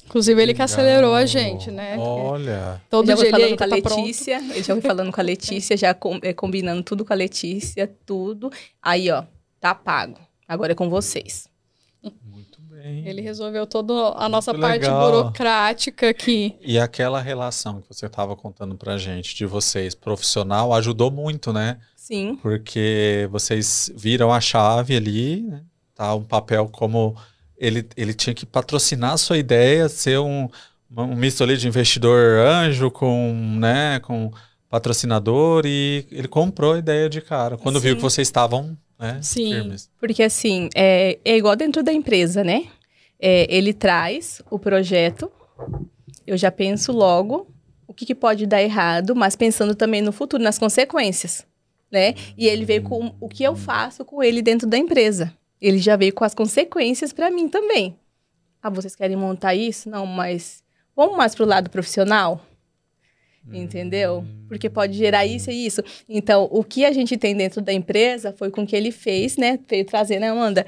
Inclusive ele que acelerou a gente, né? Olha... Todo dia ele com a Letícia, ele já foi falando com a Letícia, já combinando tudo com a Letícia, tudo. Aí, tá pago, agora é com vocês. Muito bem. Ele resolveu toda a nossa Muito parte legal. burocrática aqui. E aquela relação que você estava contando pra gente, de vocês, profissional, ajudou muito, né? Sim. Porque vocês viram a chave ali, né? Tá um papel como... Ele tinha que patrocinar a sua ideia, ser um misto ali de investidor anjo com patrocinador, e ele comprou a ideia de cara. Quando viu que vocês estavam... Sim. Firmes. Porque assim, é igual dentro da empresa, né? Ele traz o projeto, eu já penso logo o que pode dar errado, mas pensando também no futuro, nas consequências, né? E ele veio com o que eu faço com ele dentro da empresa. Ele já veio com as consequências para mim também. Vocês querem montar isso? Não, mas vamos mais pro lado profissional? Entendeu? Porque pode gerar isso e isso. Então, o que a gente tem dentro da empresa foi com que ele fez, né? Veio trazer, né, Amanda?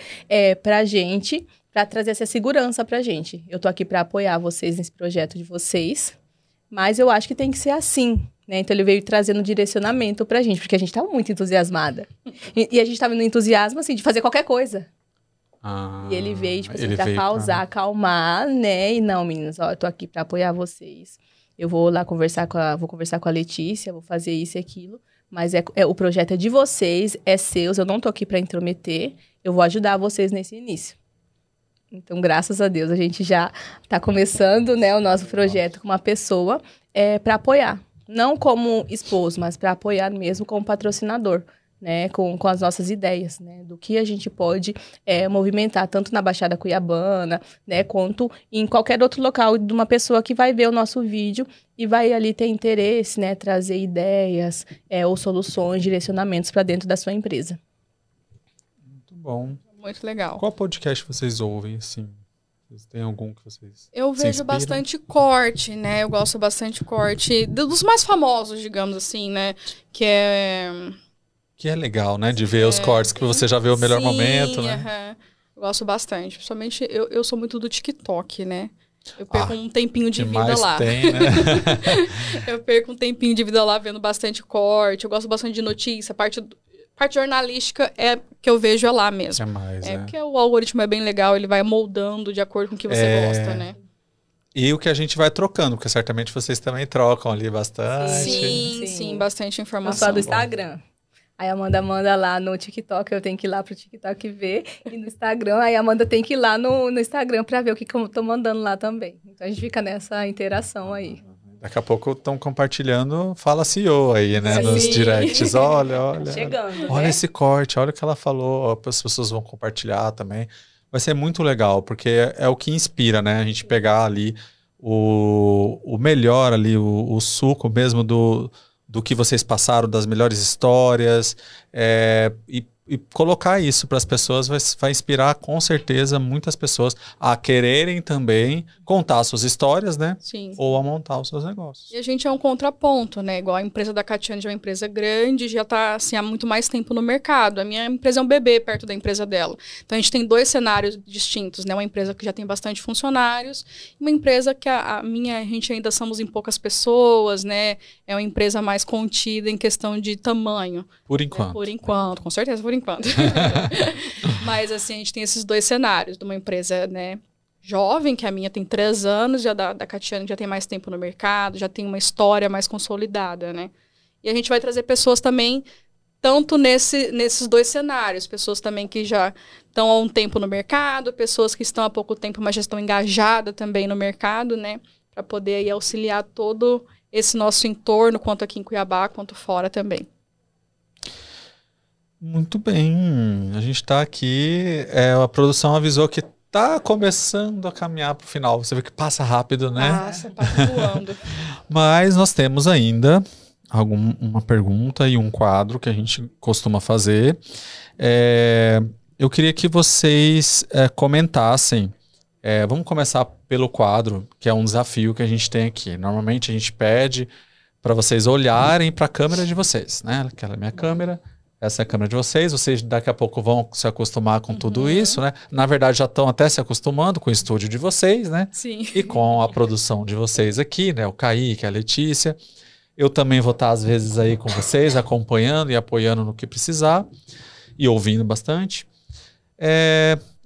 Pra gente, pra trazer essa segurança pra gente. Eu tô aqui pra apoiar vocês nesse projeto de vocês, mas eu acho que tem que ser assim, né? Então, ele veio trazendo direcionamento pra gente, porque a gente tava muito entusiasmada. E a gente tava no entusiasmo, assim, de fazer qualquer coisa. E ele veio, tipo assim, pra pausar, acalmar, né? E não, meninas, eu tô aqui pra apoiar vocês. Eu vou lá conversar com a Letícia, vou fazer isso e aquilo, mas o projeto é de vocês, é seus, eu não tô aqui para intrometer, eu vou ajudar vocês nesse início. Então, graças a Deus, a gente já tá começando, né, o nosso projeto com uma pessoa para apoiar. Não como esposo, mas para apoiar mesmo como patrocinador, né, com as nossas ideias, né, do que a gente pode movimentar, tanto na Baixada Cuiabana, né, quanto em qualquer outro local de uma pessoa que vai ver o nosso vídeo e vai ali ter interesse, né, trazer ideias ou soluções, direcionamentos para dentro da sua empresa. Muito bom. Muito legal. Qual podcast vocês ouvem, assim? Vocês têm algum que vocês Eu vejo bastante corte, né? Eu gosto bastante de corte. Dos mais famosos, digamos assim, né? Que é legal, né? De ver os cortes que você já vê o melhor momento, né? Eu gosto bastante. Principalmente, eu sou muito do TikTok, né? Eu perco um tempinho de vida lá. Tem, né? Eu perco um tempinho de vida lá vendo bastante corte. Eu gosto bastante de notícia. Parte jornalística é que eu vejo lá mesmo. É mais, porque o algoritmo é bem legal, ele vai moldando de acordo com o que você gosta, né? E o que a gente vai trocando, porque certamente vocês também trocam ali bastante. Sim, bastante informação. Só do Instagram. Aí a Amanda manda lá no TikTok, eu tenho que ir lá pro TikTok ver. E no Instagram, aí a Amanda tem que ir lá no Instagram pra ver o que eu tô mandando lá também. Então a gente fica nessa interação aí. Daqui a pouco estão compartilhando, fala CEO aí, né? Nos directs. Olha. Chegando, olha né? esse corte, olha o que ela falou. As pessoas vão compartilhar também. Vai ser muito legal, porque é o que inspira, né? A gente pegar ali o melhor ali, o suco mesmo do que vocês passaram, das melhores histórias, e colocar isso para as pessoas vai inspirar com certeza muitas pessoas a quererem também contar suas histórias, né? Sim. Ou a montar os seus negócios. E a gente é um contraponto, né? Igual a empresa da Catiane já é uma empresa grande, já está assim, há muito mais tempo no mercado. A minha empresa é um bebê perto da empresa dela. Então a gente tem 2 cenários distintos, né? Uma empresa que já tem bastante funcionários e uma empresa que a gente ainda somos em poucas pessoas, né? É uma empresa mais contida em questão de tamanho. Por enquanto. Por enquanto, com certeza, por enquanto. Mas assim, a gente tem esses 2 cenários, de uma empresa, né, jovem, que a minha tem 3 anos, e a da Catiane já tem mais tempo no mercado, já tem uma história mais consolidada, né? E a gente vai trazer pessoas também, tanto nesses 2 cenários, pessoas também que já estão há um tempo no mercado, pessoas que estão há pouco tempo, mas já estão engajadas também no mercado, né? Para poder aí auxiliar todo esse nosso entorno, quanto aqui em Cuiabá, quanto fora também. Muito bem, a gente está aqui, a produção avisou que está começando a caminhar para o final, você vê que passa rápido, né? Passa voando. Mas nós temos ainda uma pergunta e um quadro que a gente costuma fazer. Eu queria que vocês comentassem, vamos começar pelo quadro, que é um desafio que a gente tem aqui. Normalmente a gente pede para vocês olharem para a câmera de vocês, né? Aquela é a minha câmera. Essa é a câmera de vocês daqui a pouco vão se acostumar com tudo isso, né? Na verdade, já estão até se acostumando com o estúdio de vocês, né? Sim. E com a produção de vocês aqui, né? O Kaique, a Letícia. Eu também vou estar, às vezes, aí com vocês, acompanhando e apoiando no que precisar. E ouvindo bastante.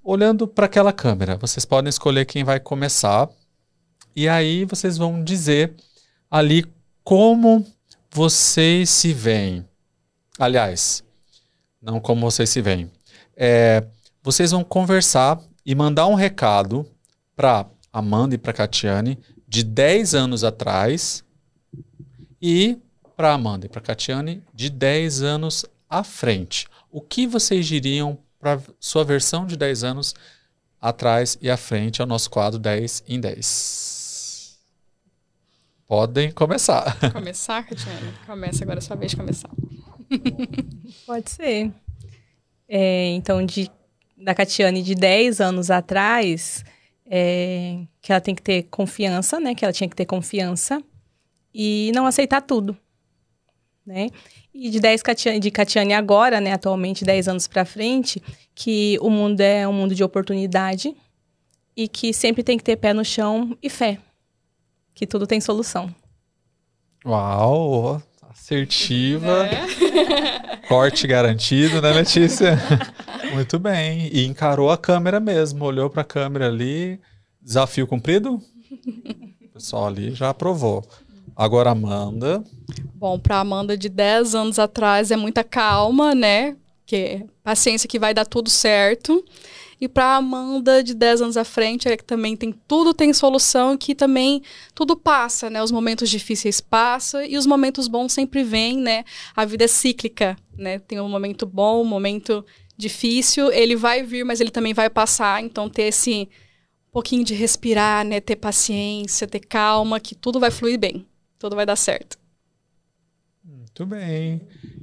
Olhando para aquela câmera, vocês podem escolher quem vai começar. E aí, vocês vão dizer ali como vocês se veem. Aliás, não como vocês se veem. Vocês vão conversar e mandar um recado para Amanda e para Catiane de 10 anos atrás e para Amanda e para Catiane de 10 anos à frente. O que vocês diriam para sua versão de 10 anos atrás e à frente ao nosso quadro 10 em 10? Podem começar. Começar, Catiane? Começa agora, é sua vez de começar. Pode ser. Então, da Catiane de 10 anos atrás, que ela tem que ter confiança, né? Que ela tinha que ter confiança e não aceitar tudo, né? E de Catiane agora, né? Atualmente, 10 anos para frente, que o mundo é um mundo de oportunidade e que sempre tem que ter pé no chão e fé. Que tudo tem solução. Uau! Assertiva. Corte garantido, né, Letícia? Muito bem. E encarou a câmera mesmo, olhou para a câmera ali. Desafio cumprido? O pessoal ali já aprovou. Agora, Amanda. Bom, para Amanda de 10 anos atrás é muita calma, né? Que paciência que vai dar tudo certo. E para Amanda de 10 anos à frente é que também tudo tem solução, que também tudo passa, né? Os momentos difíceis passam e os momentos bons sempre vêm, né? A vida é cíclica, né? Tem um momento bom, um momento difícil, ele vai vir, mas ele também vai passar. Então ter esse pouquinho de respirar, né? Ter paciência, ter calma, que tudo vai fluir bem, tudo vai dar certo. Muito bem.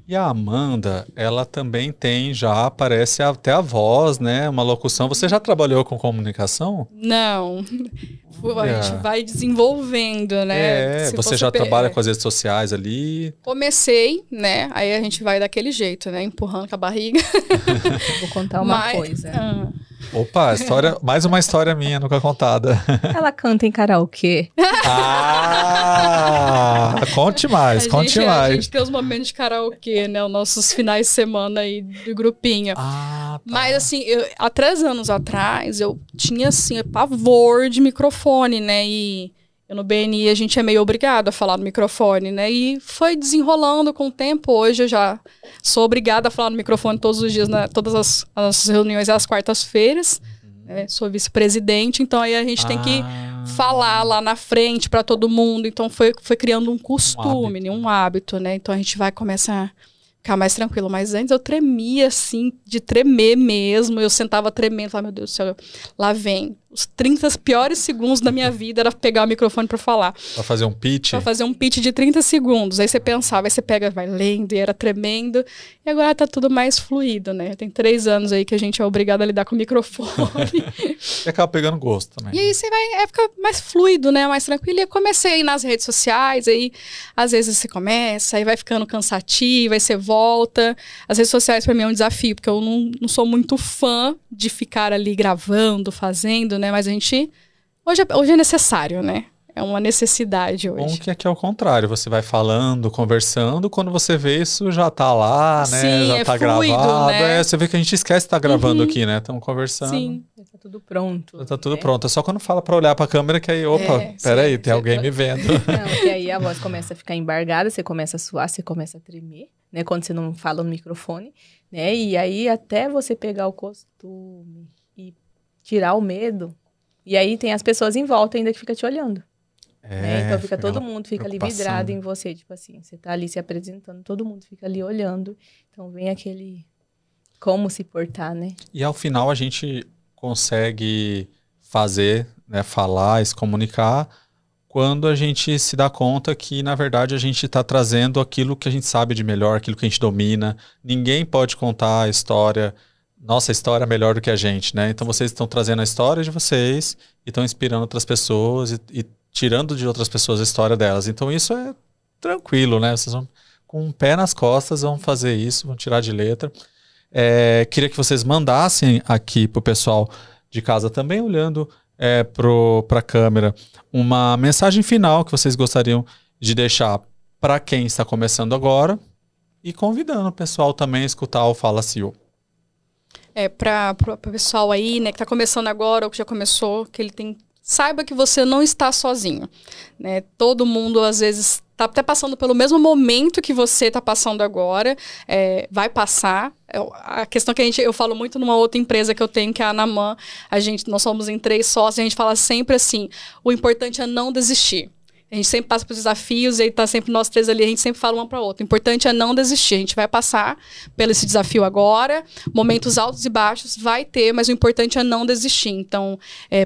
E a Amanda, ela também tem, já aparece até a voz, né? Uma locução. Você já trabalhou com comunicação? Não. A gente vai desenvolvendo, né? Você já trabalha com as redes sociais ali? Comecei, né? Aí a gente vai daquele jeito, né? Empurrando com a barriga. Vou contar uma coisa. Opa, mais uma história minha, nunca contada. Ela canta em karaokê. Conte mais, conte mais. A gente tem os momentos de karaokê, né? Os nossos finais de semana aí do grupinho. Tá. Mas assim, há 3 anos atrás, eu tinha assim, pavor de microfone, né? E no BNI a gente é meio obrigado a falar no microfone, né? E foi desenrolando com o tempo. Hoje eu já sou obrigada a falar no microfone todos os dias, todas as nossas reuniões às quartas-feiras. Né? Sou vice-presidente, então aí a gente tem que falar lá na frente para todo mundo. Então foi criando um costume, um hábito, né? Então a gente começa a ficar mais tranquilo. Mas antes eu tremia, assim, de tremer mesmo. Eu sentava tremendo, falava, meu Deus do céu, lá vem. Os 30 piores segundos da minha vida era pegar o microfone para falar. Pra fazer um pitch? Pra fazer um pitch de 30 segundos. Aí você pensava, aí você pega, vai lendo, e era tremendo. E agora tá tudo mais fluido, né? Tem 3 anos aí que a gente é obrigado a lidar com o microfone. E acaba pegando gosto também. E aí você fica mais fluido, né? Mais tranquilo. E eu comecei a ir nas redes sociais, aí às vezes você começa, aí vai ficando cansativo, aí você volta. As redes sociais pra mim é um desafio, porque eu não sou muito fã de ficar ali gravando, fazendo, né? Mas a gente... Hoje é necessário, né? É uma necessidade hoje. Bom que aqui é o contrário. Você vai falando, conversando. Quando você vê isso, já tá lá, né? Sim, já tá fluido, gravado. né? Você vê que a gente esquece de estar gravando aqui, né? Estamos conversando. Sim. Já tá tudo pronto. Já tá tudo pronto. É só quando fala pra olhar pra câmera que aí, peraí, tem alguém me vendo. Não, que aí a voz começa a ficar embargada, você começa a suar, você começa a tremer, né? Quando você não fala no microfone, né? E aí até você pegar o costume e tirar o medo. E aí tem as pessoas em volta ainda que ficam te olhando. Né? Então fica todo mundo, fica ali vidrado em você. Tipo assim, você tá ali se apresentando, todo mundo fica ali olhando. Então vem aquele como se portar, né? E ao final a gente consegue fazer, né, falar, se comunicar, quando a gente se dá conta que, na verdade, a gente está trazendo aquilo que a gente sabe de melhor, aquilo que a gente domina. Ninguém pode contar a história, nossa história melhor do que a gente, né? Então vocês estão trazendo a história de vocês e estão inspirando outras pessoas e tirando de outras pessoas a história delas. Então isso é tranquilo, né? Vocês vão com um pé nas costas, vão fazer isso, vão tirar de letra. Queria que vocês mandassem aqui pro pessoal de casa também, olhando para a câmera, uma mensagem final que vocês gostariam de deixar para quem está começando agora e convidando o pessoal também a escutar o Fala CEO. Para o pessoal aí, né, que está começando agora ou que já começou, que saiba que você não está sozinho, né? Todo mundo, às vezes, está até passando pelo mesmo momento que você está passando agora, vai passar. A questão que eu falo muito numa outra empresa que eu tenho, que é a Anamã, nós somos em 3 sócios, a gente fala sempre assim, o importante é não desistir. A gente sempre passa por desafios e aí tá sempre nós 3 ali, a gente sempre fala uma para outra. O importante é não desistir. A gente vai passar pelo esse desafio agora, momentos altos e baixos vai ter, mas o importante é não desistir. Então,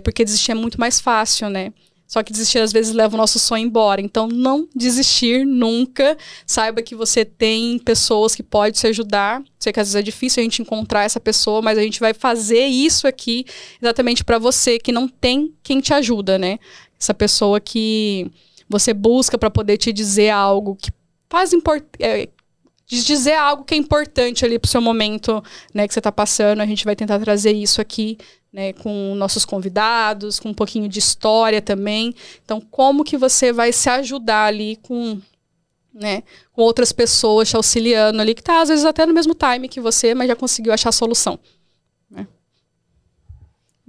porque desistir é muito mais fácil, né? Só que desistir às vezes leva o nosso sonho embora. Então, não desistir nunca. Saiba que você tem pessoas que podem te ajudar. Sei que às vezes é difícil a gente encontrar essa pessoa, mas a gente vai fazer isso aqui exatamente para você que não tem quem te ajuda, né? Essa pessoa que você busca para poder te dizer algo que dizer algo que é importante ali pro seu momento, né, que você tá passando. A gente vai tentar trazer isso aqui, né, com nossos convidados, com um pouquinho de história também. Então, como que você vai se ajudar ali com outras pessoas te auxiliando ali, que tá às vezes até no mesmo time que você, mas já conseguiu achar a solução, né?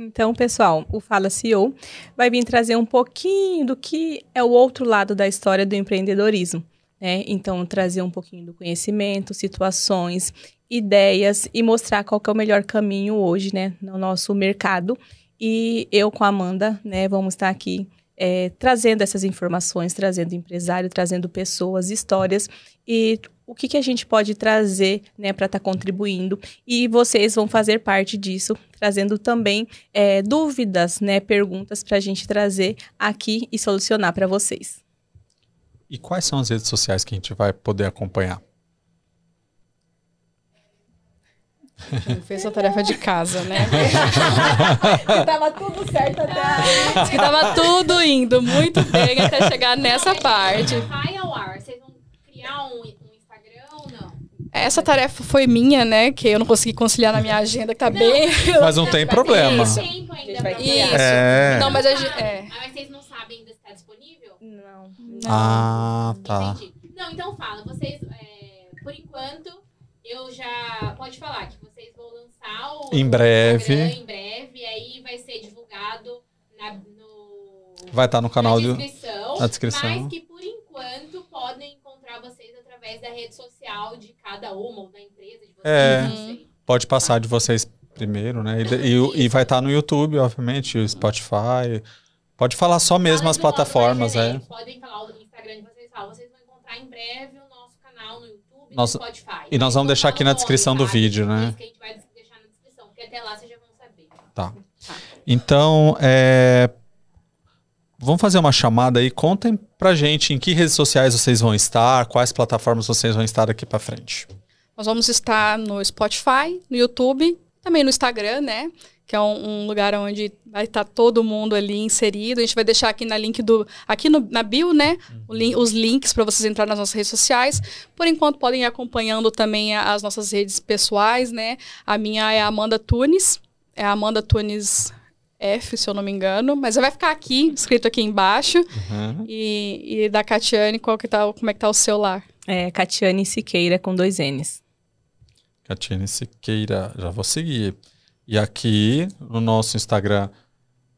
Então, pessoal, o Fala CEO vai vir trazer um pouquinho do que é o outro lado da história do empreendedorismo, né? Então, trazer um pouquinho do conhecimento, situações, ideias e mostrar qual que é o melhor caminho hoje, né, no nosso mercado. E eu com a Amanda, né, vamos estar aqui trazendo essas informações, trazendo empresário, trazendo pessoas, histórias e o que a gente pode trazer, né, para estar contribuindo. E vocês vão fazer parte disso, trazendo também dúvidas, né, perguntas para a gente trazer aqui e solucionar para vocês. E quais são as redes sociais que a gente vai poder acompanhar? Fez a tarefa de casa, né? Tava tudo certo até. Que tava tudo indo muito bem até chegar nessa parte. Vai ao ar. Vocês vão criar um Instagram ou não? Essa tarefa foi minha, né? Que eu não consegui conciliar na minha agenda, que tá bem... Mas não tem problema. Isso. Tempo ainda pra Isso. Não, mas a gente... Mas vocês não sabem ainda se tá disponível? Não. Ah, tá. Entendi. Não, então fala. Vocês, por enquanto, eu já... Pode falar que vocês vão lançar o Em breve. Instagram em breve. E aí vai ser divulgado Vai estar no canal na descrição. Na descrição. Mas que, por enquanto, podem encontrar vocês através da rede social de cada uma ou da empresa de vocês. Não sei. Pode passar de vocês primeiro, né? E vai estar no YouTube, obviamente, o Spotify. Pode falar só mesmo as plataformas, Podem falar o Instagram de vocês. Vocês vão encontrar em breve o nosso canal no YouTube e Nossa, no Spotify. E nós vamos deixar aqui na descrição do vídeo, né? Isso que a gente vai deixar na descrição, porque até lá vocês já vão saber. Tá. Então, vamos fazer uma chamada aí. Contem pra gente em que redes sociais vocês vão estar, quais plataformas vocês vão estar daqui pra frente. Nós vamos estar no Spotify, no YouTube, também no Instagram, né? Que é um lugar onde vai estar todo mundo ali inserido. A gente vai deixar aqui na bio, né? Os links para vocês entrarem nas nossas redes sociais. Por enquanto, podem ir acompanhando também as nossas redes pessoais, né? A minha é a Amanda Tunes. É a Amanda Tunes F, se eu não me engano. Mas vai ficar aqui, escrito aqui embaixo. E da Catiane, como é que tá o seu lá? É Catiane Siqueira com 2 N's. Catiane Siqueira, já vou seguir. E aqui no nosso Instagram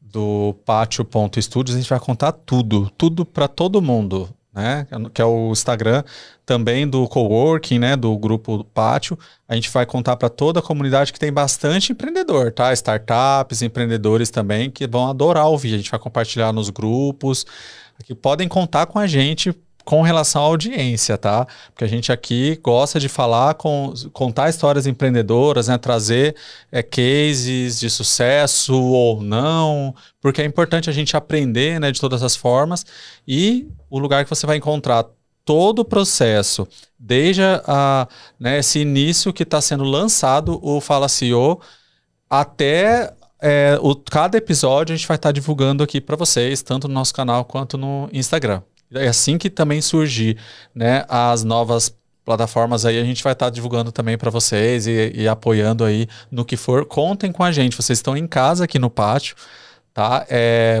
do Pátio.Studios a gente vai contar tudo para todo mundo, né? Que é o Instagram também do Coworking, né? Do grupo Pátio. A gente vai contar para toda a comunidade que tem bastante empreendedor, tá? Startups, empreendedores também que vão adorar ouvir. A gente vai compartilhar nos grupos. Aqui podem contar com a gente com relação à audiência, tá? Porque a gente aqui gosta de contar histórias empreendedoras, né? Trazer cases de sucesso ou não, porque é importante a gente aprender, né? De todas as formas. E o lugar que você vai encontrar todo o processo, desde esse início que está sendo lançado o Fala CEO, até cada episódio a gente vai estar divulgando aqui para vocês, tanto no nosso canal quanto no Instagram. É assim que também surgir, né, as novas plataformas aí, a gente vai estar divulgando também para vocês e apoiando aí no que for. Contem com a gente, vocês estão em casa aqui no Pátio, tá?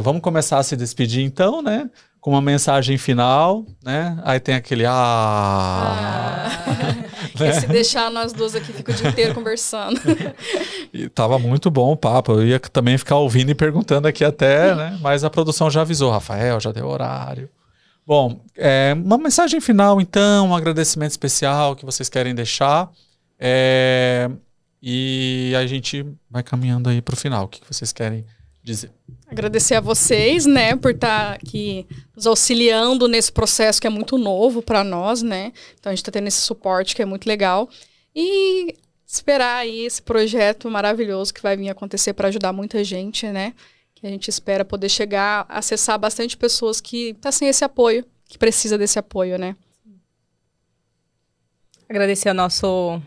Vamos começar a se despedir então, né? Com uma mensagem final, né? Aí tem aquele né? Se deixar nós duas aqui, fica o dia inteiro conversando. E tava muito bom o papo, eu ia também ficar ouvindo e perguntando aqui até, né? Mas a produção já avisou, Rafael, já deu horário. Bom, uma mensagem final, então, um agradecimento especial que vocês querem deixar. E a gente vai caminhando aí para o final. O que vocês querem dizer? Agradecer a vocês, né, por estar aqui nos auxiliando nesse processo que é muito novo para nós, né? Então a gente está tendo esse suporte que é muito legal. E esperar aí esse projeto maravilhoso que vai vir acontecer para ajudar muita gente, né? A gente espera poder chegar a acessar bastante pessoas que estão sem esse apoio, que precisa desse apoio, né? Agradecer ao nosso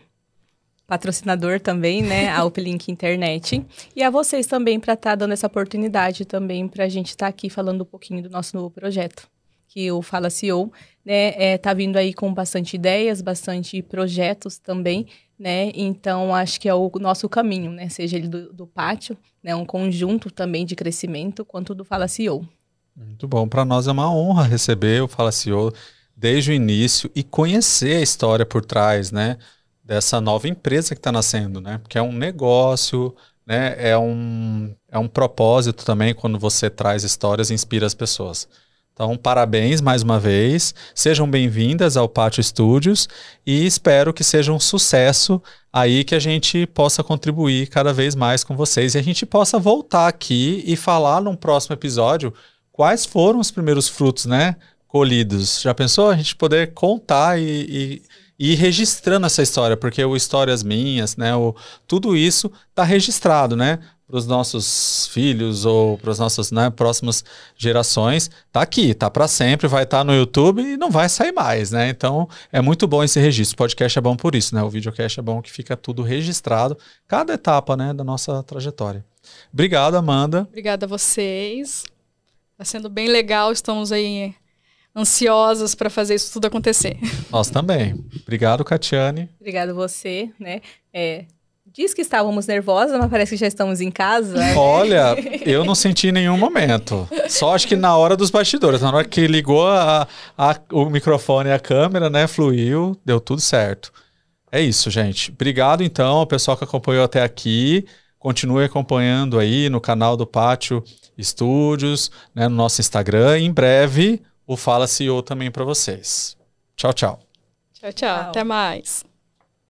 patrocinador também, né? A Uplink Internet. E a vocês também para estar dando essa oportunidade também para a gente estar aqui falando um pouquinho do nosso novo projeto, que o Fala CEO, né? Tá vindo aí com bastante ideias, bastante projetos também, né? Então, acho que é o nosso caminho, né? Seja ele do Pátio, né? Um conjunto também de crescimento, quanto do Fala CEO. Muito bom. Para nós é uma honra receber o Fala CEO desde o início e conhecer a história por trás, né? Dessa nova empresa que está nascendo, né? Porque é um negócio, né? É um propósito também quando você traz histórias e inspira as pessoas. Então, parabéns mais uma vez. Sejam bem-vindas ao Pátio Studios e espero que seja um sucesso aí, que a gente possa contribuir cada vez mais com vocês e a gente possa voltar aqui e falar num próximo episódio quais foram os primeiros frutos, né, colhidos. Já pensou? A gente poder contar e ir registrando essa história, porque o Histórias Minhas, né, tudo isso está registrado, né? Para os nossos filhos ou para as nossas, né, próximas gerações, tá aqui, tá para sempre, vai estar no YouTube e não vai sair mais, né? Então é muito bom esse registro. O podcast é bom por isso, né? O videocast é bom que fica tudo registrado, cada etapa, né, da nossa trajetória. Obrigado, Amanda. Obrigada a vocês. Está sendo bem legal, estamos aí ansiosas para fazer isso tudo acontecer. Nós também. Obrigado, Catiane. Obrigado você, né? Diz que estávamos nervosas, mas parece que já estamos em casa. Né? Olha, eu não senti em nenhum momento. Só acho que na hora dos bastidores, na hora que ligou o microfone e a câmera, né, fluiu, deu tudo certo. É isso, gente. Obrigado, então, ao pessoal que acompanhou até aqui. Continue acompanhando aí no canal do Pátio Estúdios, né, no nosso Instagram. Em breve, o Fala CEO também para vocês. Tchau, tchau. Tchau, tchau. Até mais.